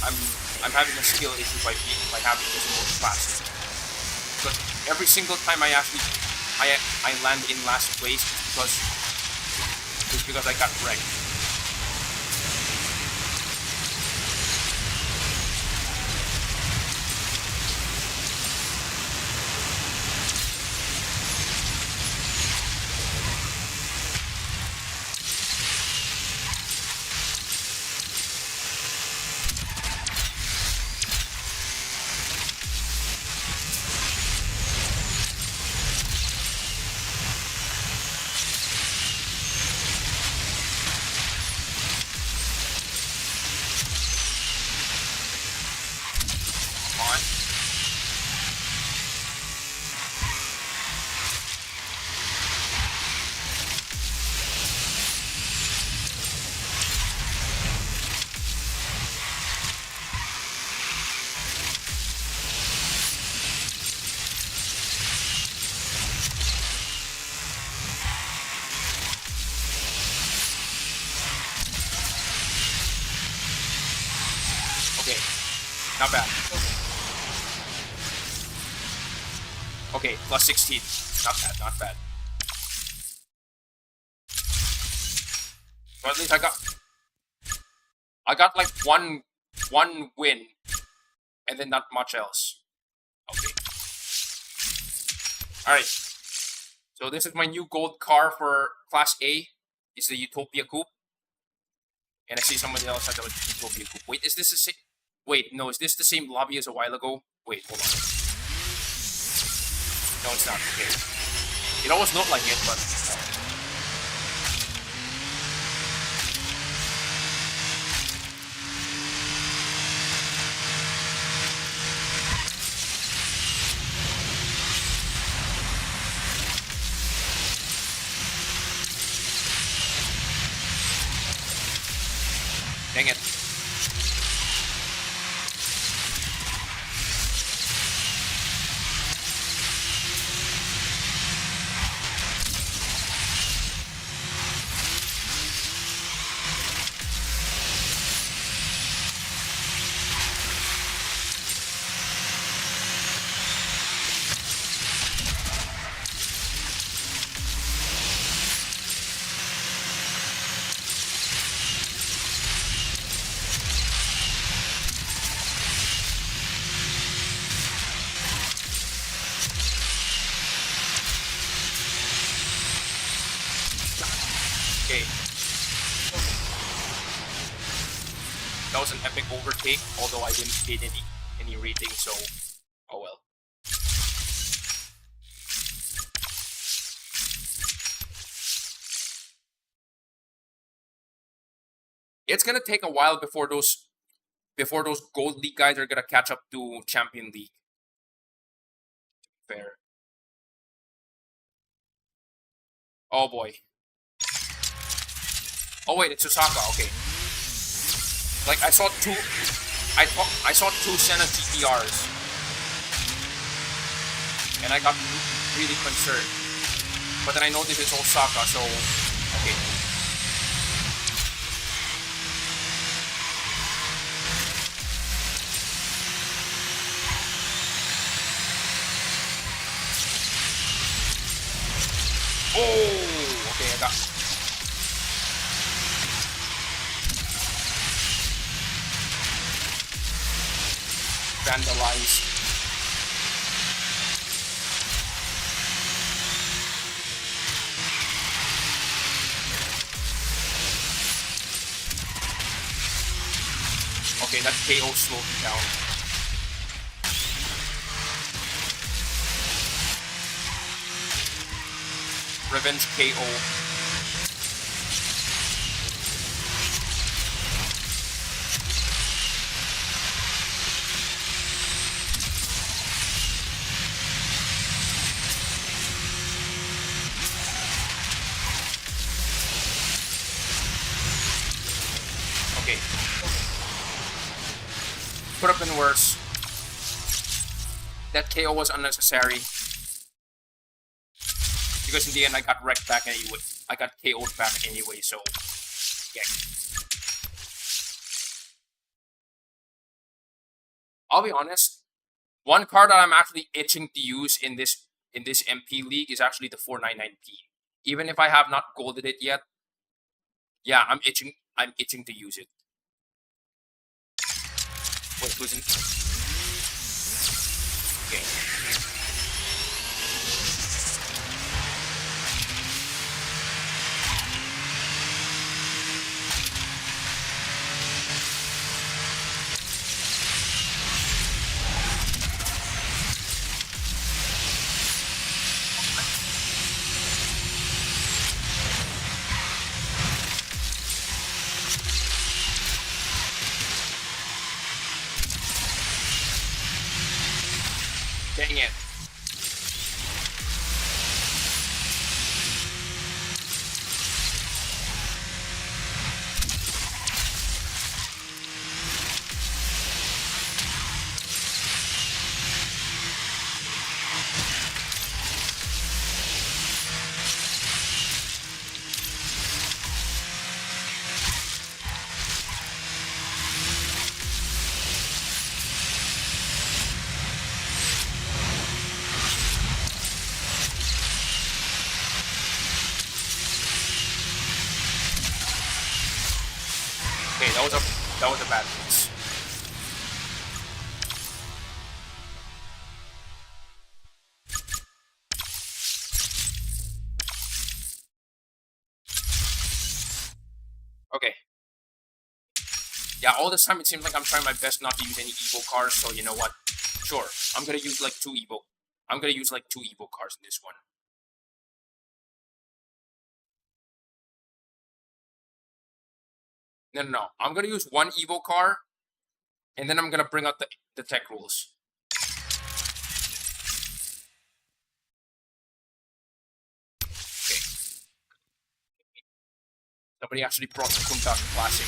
I'm having a skill issue by having this mode class. But every single time I land in last place because I got wrecked. Not bad. Okay, plus 16. Not bad, not bad. So at least I got like one win, and then not much else. Okay. Alright. So this is my new gold car for Class A. It's the Utopia Coupe. And I see somebody else had the Utopia Coupe. Wait, is this the same? Wait, no, is this the same lobby as a while ago? Wait, hold on. No, it's not. Okay. It always looked like it, but... Dang it. was an epic overtake, although I didn't get any rating, so oh well. It's gonna take a while before those Gold League guys are gonna catch up to Champion League. Fair. Oh boy. Oh wait, it's Osaka. Okay. Like I saw two Senna GTRs, and I got really concerned. But then I know this is Osaka, so okay. Oh, okay, I got. Vandalized. Okay, that KO slowed me down. Revenge KO. Okay. Could have been worse. That KO was unnecessary. Because in the end I got wrecked back anyway. I got KO'd back anyway, so yeah. I'll be honest. One card that I'm actually itching to use in this MP league is actually the 499P. Even if I have not golded it yet, yeah, I'm itching to use it. Wait, who's in? Okay. Dang it. Okay, that was a bad miss. Okay. Yeah, all this time it seems like I'm trying my best not to use any Evo cars, so you know what? Sure, I'm gonna use like two Evo cars in this one. No. I'm gonna use one Evo car, and then I'm gonna bring out the tech rules. Okay. Somebody actually brought the Kunta Classic.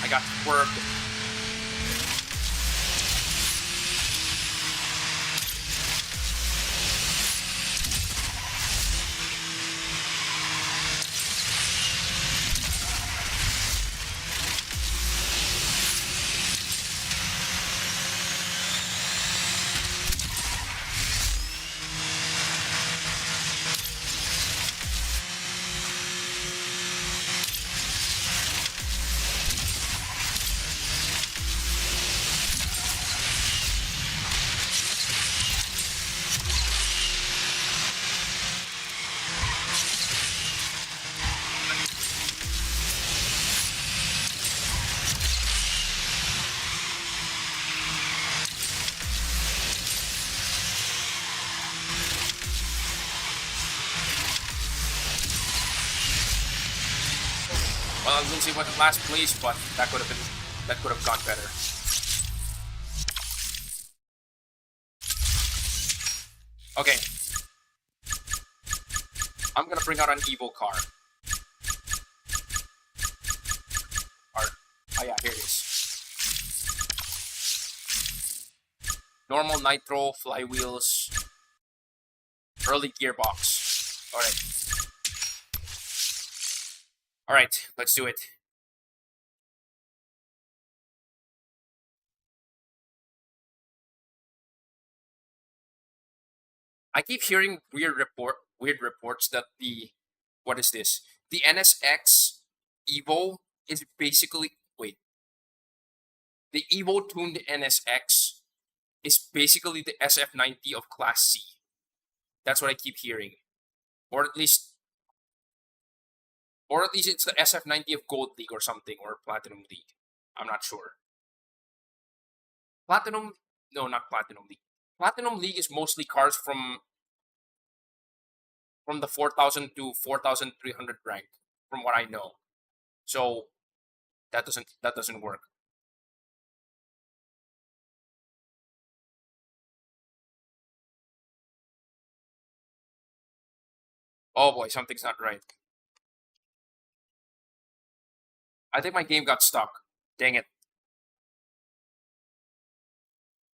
I got swerved. Well, Lindsay went in last place, but that could have gone better. Okay. I'm gonna bring out an Evo car. Oh yeah, here it is. Normal nitro, flywheels, early gearbox. Alright, let's do it. I keep hearing weird reports that what is this? The NSX Evo is basically the Evo tuned NSX is basically the SF90 of Class C. That's what I keep hearing, or at least it's the SF90 of Gold League or something, or Platinum League. I'm not sure. Platinum, no, not Platinum League. Platinum League is mostly cars from the 4,000 to 4,300 rank, from what I know. So that doesn't work. Oh boy, something's not right. I think my game got stuck. Dang it.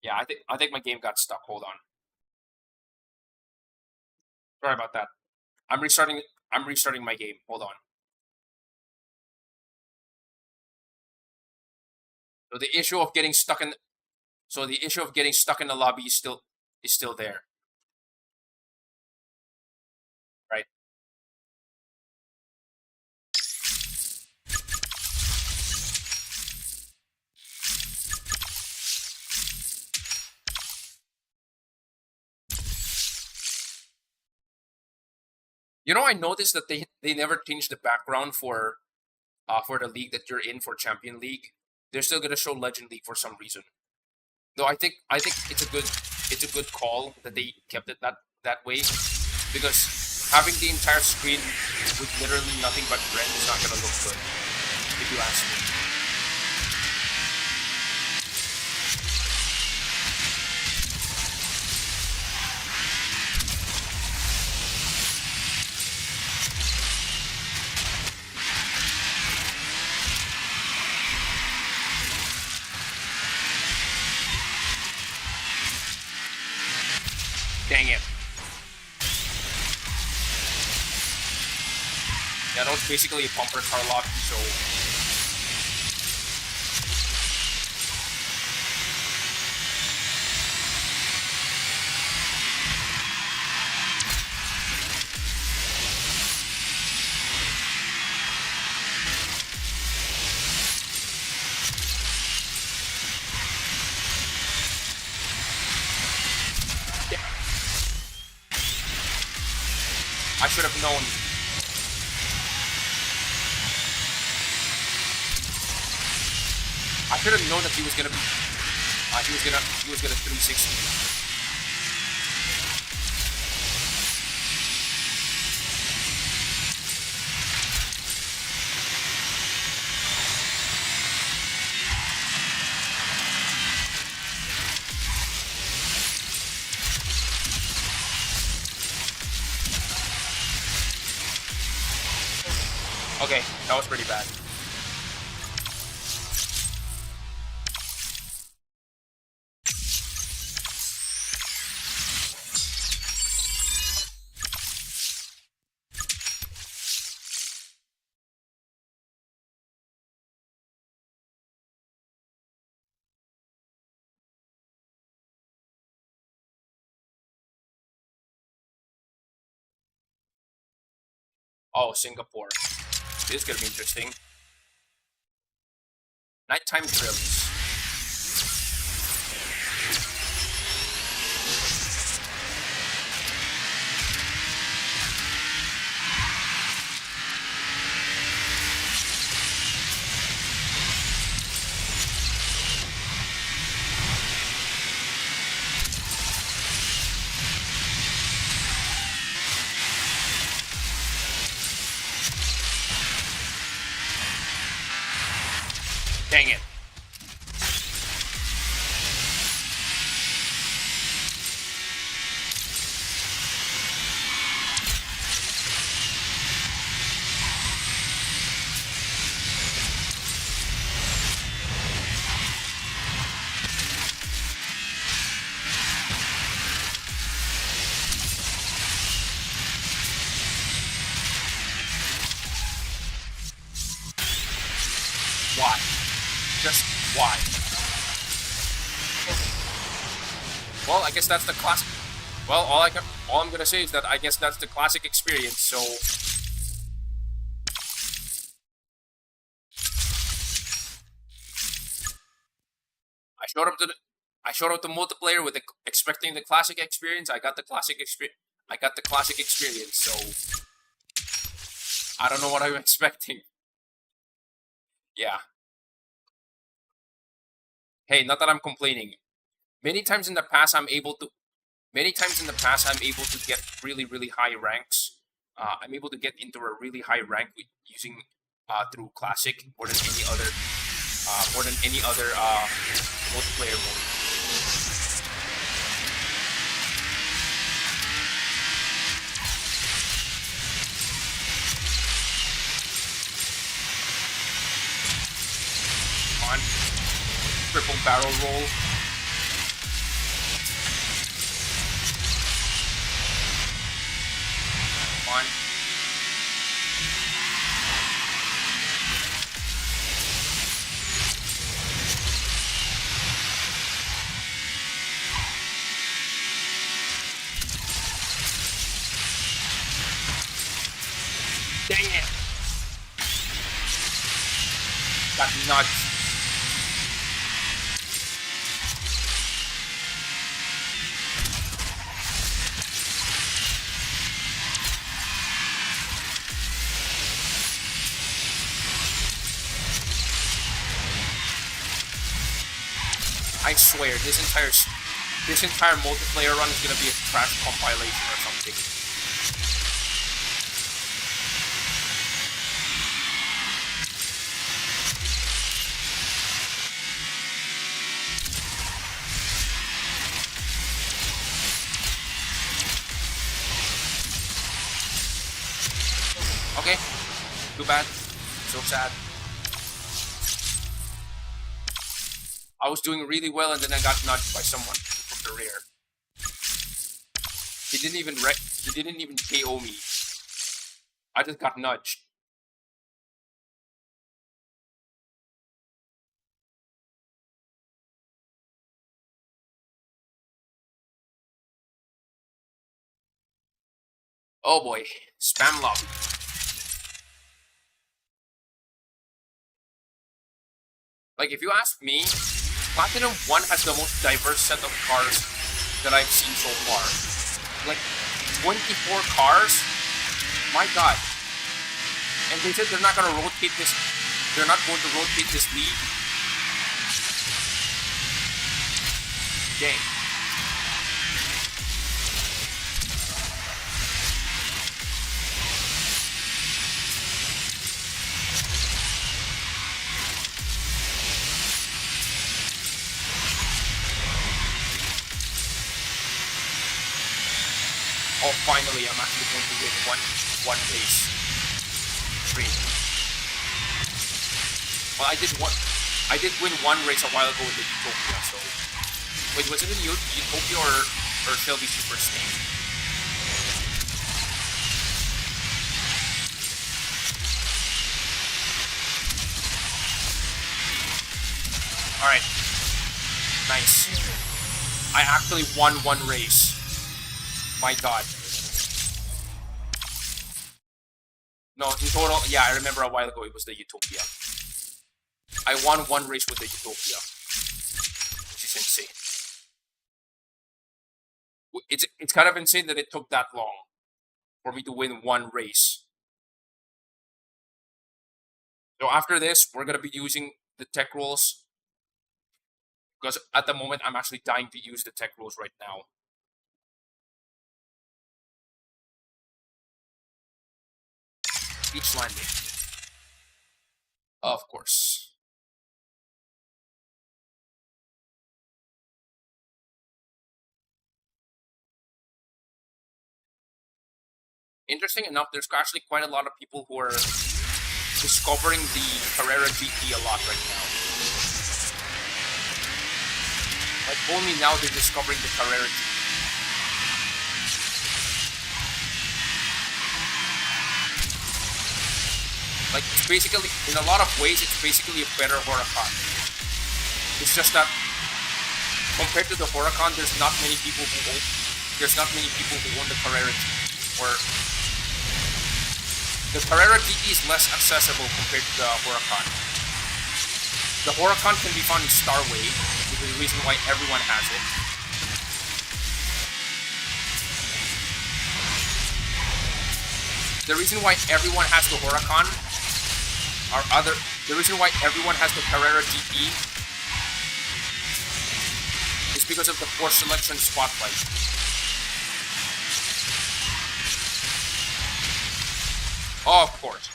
Yeah, I think my game got stuck. Hold on. Sorry about that. I'm restarting my game. Hold on. So the issue of getting stuck in the lobby is still there. Right. You know, I noticed that they never changed the background for the league that you're in for Champion League. They're still gonna show Legend League for some reason. Though I think it's a good call that they kept it that way, because having the entire screen with literally nothing but red is not gonna look good, if you ask me. Dang it. Yeah, that was basically a bumper car lobby, so... I should have known. I should have known that he was gonna 360. Okay, that was pretty bad. Oh, Singapore. This is gonna be interesting. Nighttime drills. Dang it. Why? Just why? Well, I guess that's the classic. Well, all I'm gonna say is that I guess that's the classic experience. So I showed up to multiplayer with expecting the classic experience. I got the classic experience. I got the classic experience. So I don't know what I'm expecting. Yeah. Hey, not that I'm complaining. Many times in the past, I'm able to. Many times in the past, I'm able to get really high ranks. I'm able to get into a really high rank with using through classic more than any other multiplayer mode. On triple barrel roll. On. Dang it! Got nuts. I swear, this entire multiplayer run is gonna be a trash compilation or something. Okay, too bad. So sad. I was doing really well, and then I got nudged by someone from the rear. He didn't even KO me. I just got nudged. Oh boy, spam lobby. Like, if you ask me, Platinum 1 has the most diverse set of cars that I've seen so far. Like, 24 cars? My god. And they said they're not going to rotate this. They're not going to rotate this lead. Dang. Oh, finally, I'm actually going to win one race. Three. Well, I did win one race a while ago with the Utopia, so... Wait, was it in Utopia or Shelby Super Snake? Alright. Nice. I actually won one race. My god. No, in total, yeah, I remember a while ago it was the Utopia. I won one race with the Utopia. Which is insane. It's kind of insane that it took that long for me to win one race. So after this, we're going to be using the tech rolls. Because at the moment, I'm actually dying to use the tech rolls right now. Each landing. Of course. Interesting enough, there's actually quite a lot of people who are discovering the Carrera GT a lot right now. Like only now they're discovering the Carrera GT. Like it's basically, in a lot of ways, it's basically a better Huracan. It's just that compared to the Huracan, there's not many people who own the Carrera GT. Or the Carrera GT is less accessible compared to the Huracan. The Huracan can be found in Starway, which is the reason why everyone has it. The reason why everyone has the Huracan the reason why everyone has the Carrera GT is because of the Porsche selection spotlight. Oh, of course.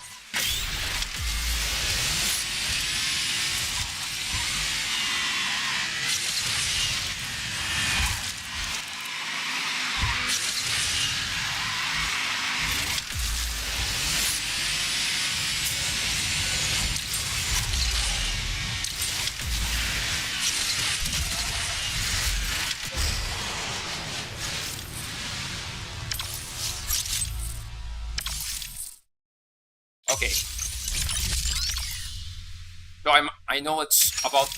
Okay. So I know it's about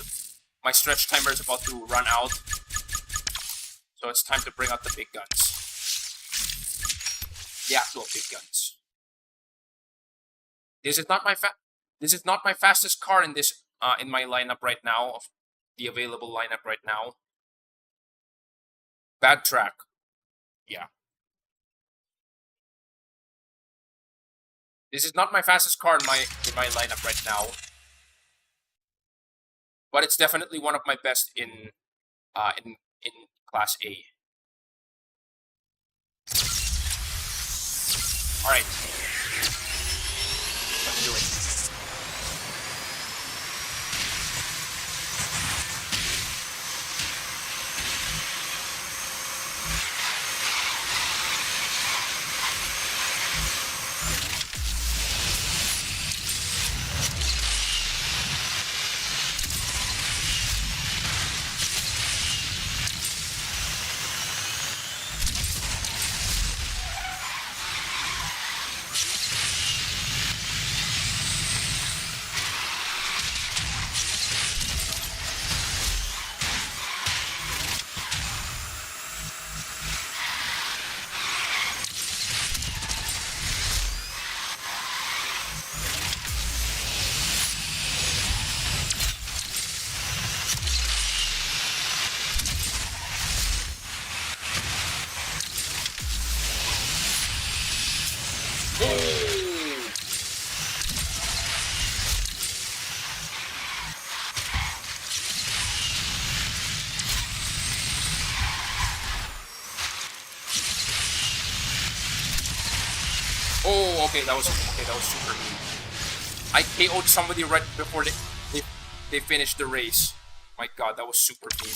my stretch timer is about to run out. So it's time to bring out the big guns. The actual big guns. This is not my fastest car in this in my lineup right now, of the available lineup right now. Bad track. Yeah. This is not my fastest car in my lineup right now, but it's definitely one of my best in Class A. All right, let's do it. Oh, okay, that was super mean. I KO'd somebody right before they finished the race. My God, that was super mean.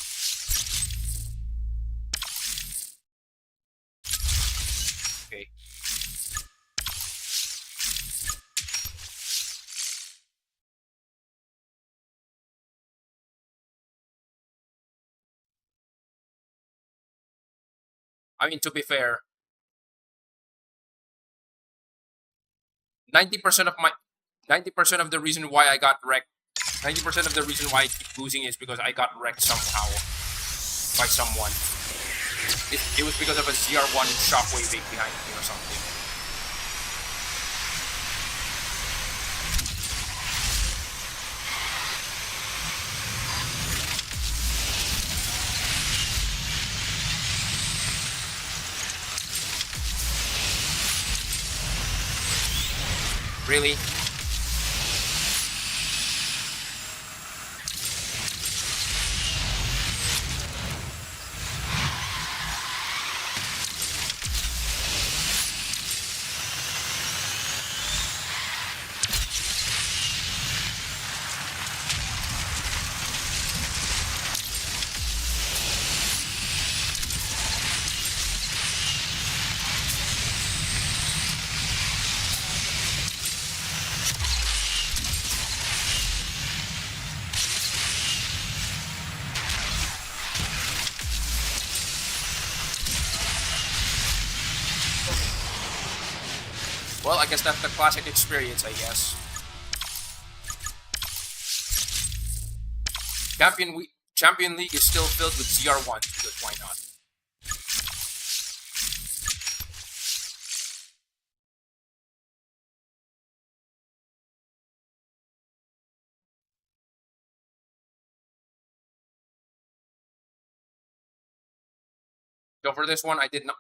Okay. I mean, to be fair, 90% of the reason why I got wrecked, 90% of the reason why I keep losing is because I got wrecked somehow by someone. It was because of a ZR1 shockwave behind me or something. Really? Well, I guess that's the classic experience, I guess. Champion League is still filled with ZR1s, because why not? So for this one, I did not.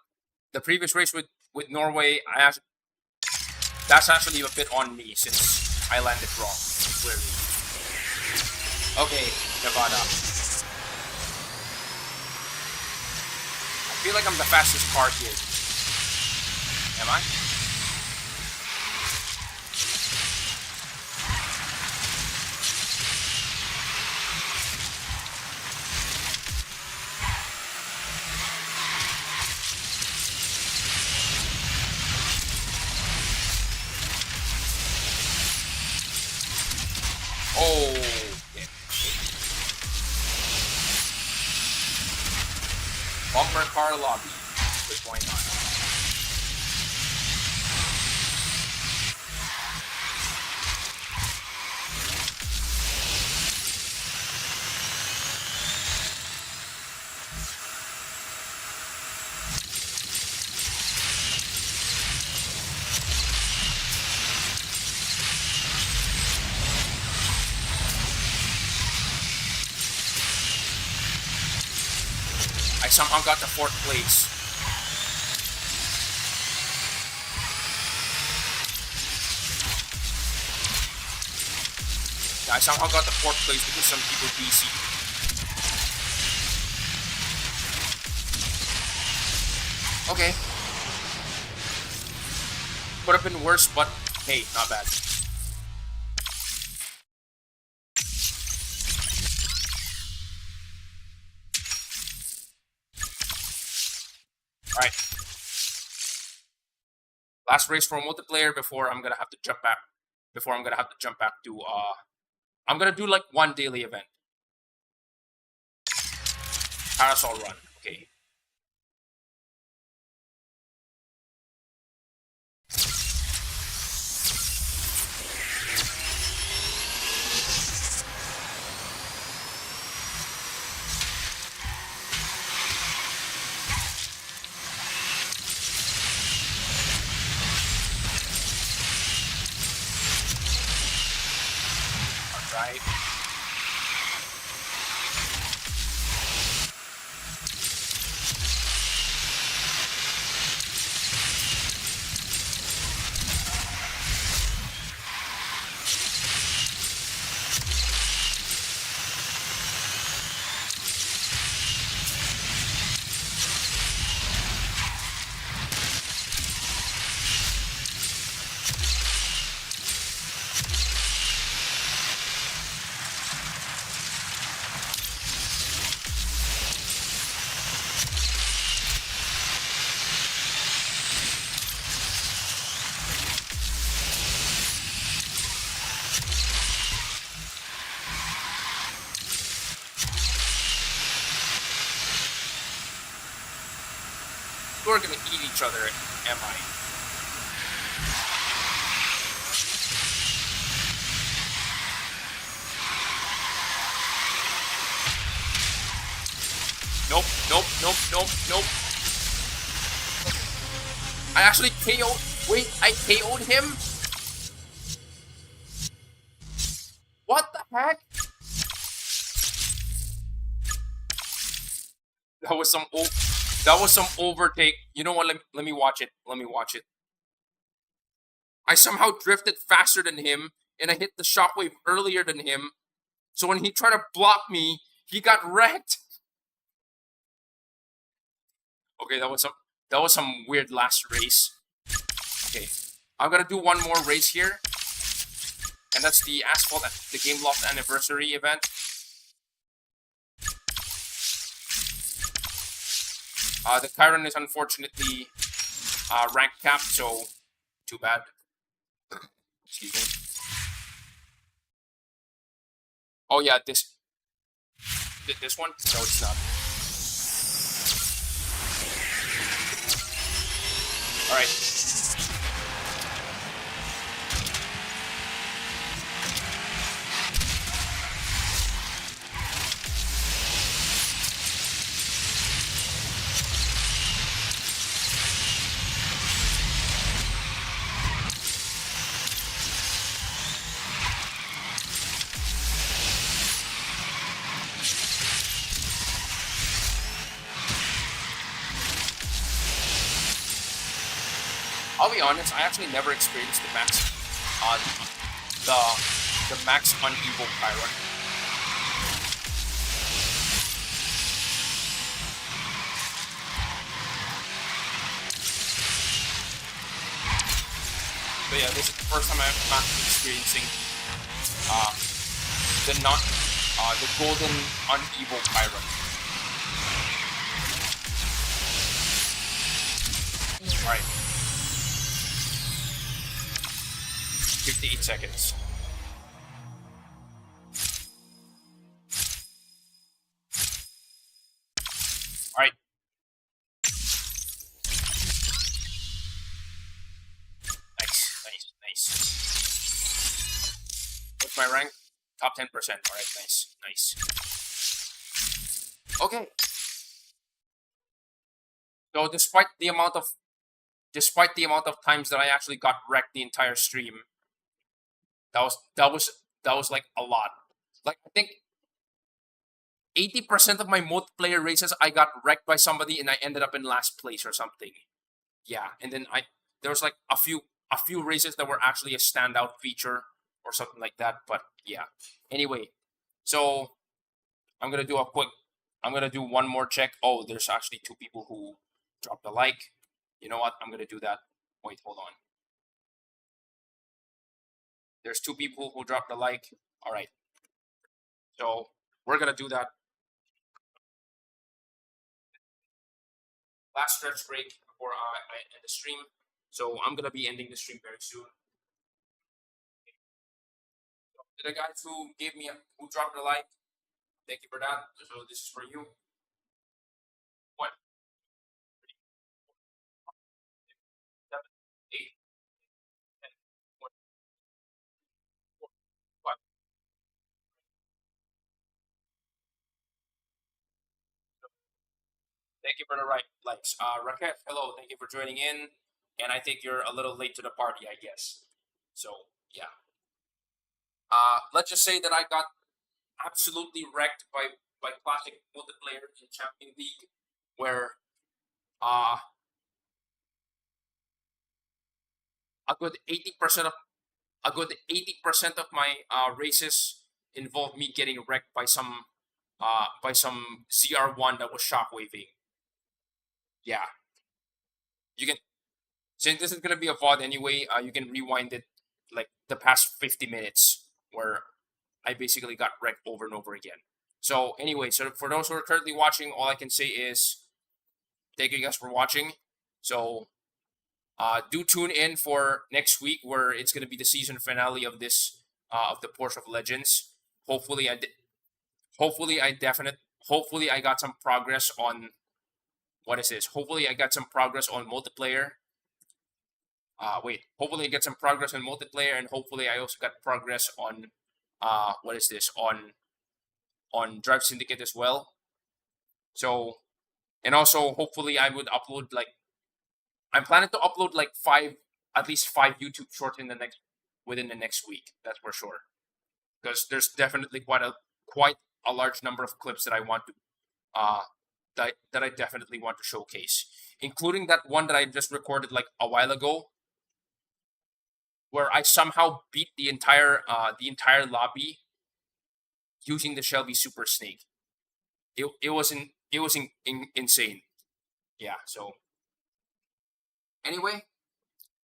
The previous race with Norway, that's actually a bit on me since I landed wrong, clearly. Okay, Nevada. I feel like I'm the fastest car here. Am I? Oh, yeah. Bumper car lobby, but why not? I somehow got the 4th place. Yeah, I somehow got the 4th place because some people DC. Okay. Could have been worse, but hey, not bad. Alright. Last race for multiplayer before I'm gonna have to jump back. Before I'm gonna have to jump back to I'm gonna do like one daily event. Parasol run. Okay. Alright. We're gonna eat each other, am I? Nope, nope, nope, nope, nope. I actually KO'd. Wait, I KO'd him? What the heck? That was some overtake. You know what? Let me watch it. Let me watch it. I somehow drifted faster than him, and I hit the shockwave earlier than him. So when he tried to block me, he got wrecked. Okay, that was some weird last race. Okay, I'm gonna do one more race here, and that's the Asphalt, the Game Loft Anniversary event. The Chiron is unfortunately rank capped, so too bad. Excuse me. Oh yeah, this one? No, it's not. All right. I'll be honest, I actually never experienced the max on the max uneven Chiron. But yeah, this is the first time I'm actually experiencing the golden uneven Chiron. Alright. 58 seconds. Alright. Nice. What's my rank? Top 10%. Alright, nice. Okay. So despite the amount of times that I actually got wrecked the entire stream, that was like a lot. Like I think 80% of my multiplayer races I got wrecked by somebody and I ended up in last place or something. Yeah, and then there was like a few races that were actually a standout feature or something like that, but yeah. Anyway, so I'm going to do one more check. Oh, there's actually 2 people who dropped a like. You know what? I'm going to do that. Wait, hold on. There's 2 people who dropped a like. All right. So we're going to do that. Last stretch break before I end the stream. So I'm going to be ending the stream very soon. To the guys who dropped a like, thank you for that. So this is for you. What? 7, 8, 10, 1, 4, 5. Thank you for the likes. Rakesh, hello. Thank you for joining in. And I think you're a little late to the party, I guess. So yeah. Let's just say that I got absolutely wrecked by classic multiplayer in Champion League, where a good 80% of my races involved me getting wrecked by some ZR1 that was shockwaving. Yeah, you can, since this is gonna be a VOD anyway, you can rewind it like the past 50 minutes where I basically got wrecked over and over again. So anyway, so for those who are currently watching, all I can say is thank you guys for watching. So do tune in for next week where it's going to be the season finale of this of the Porsche of Legends. Hopefully I got some progress on what is this? Hopefully I got some progress on multiplayer. Hopefully I get some progress on multiplayer, and hopefully I also got progress on what is this? On Drive Syndicate as well. So, and also hopefully I would upload I'm planning to upload like at least 5 YouTube shorts within the next week. That's for sure. Because there's definitely quite a large number of clips that I want to that I definitely want to showcase, including that one that I just recorded like a while ago, where I somehow beat the entire lobby using the Shelby Super Snake. It was insane. Yeah. So anyway,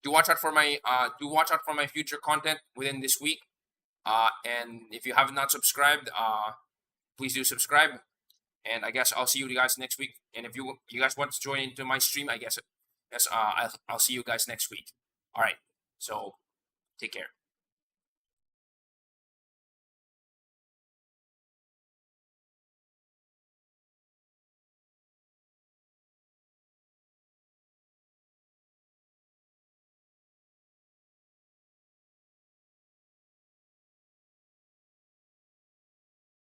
do watch out for my future content within this week. And if you have not subscribed, please do subscribe. And I guess I'll see you guys next week. And if you guys want to join into my stream, I guess I'll see you guys next week. All right. So take care.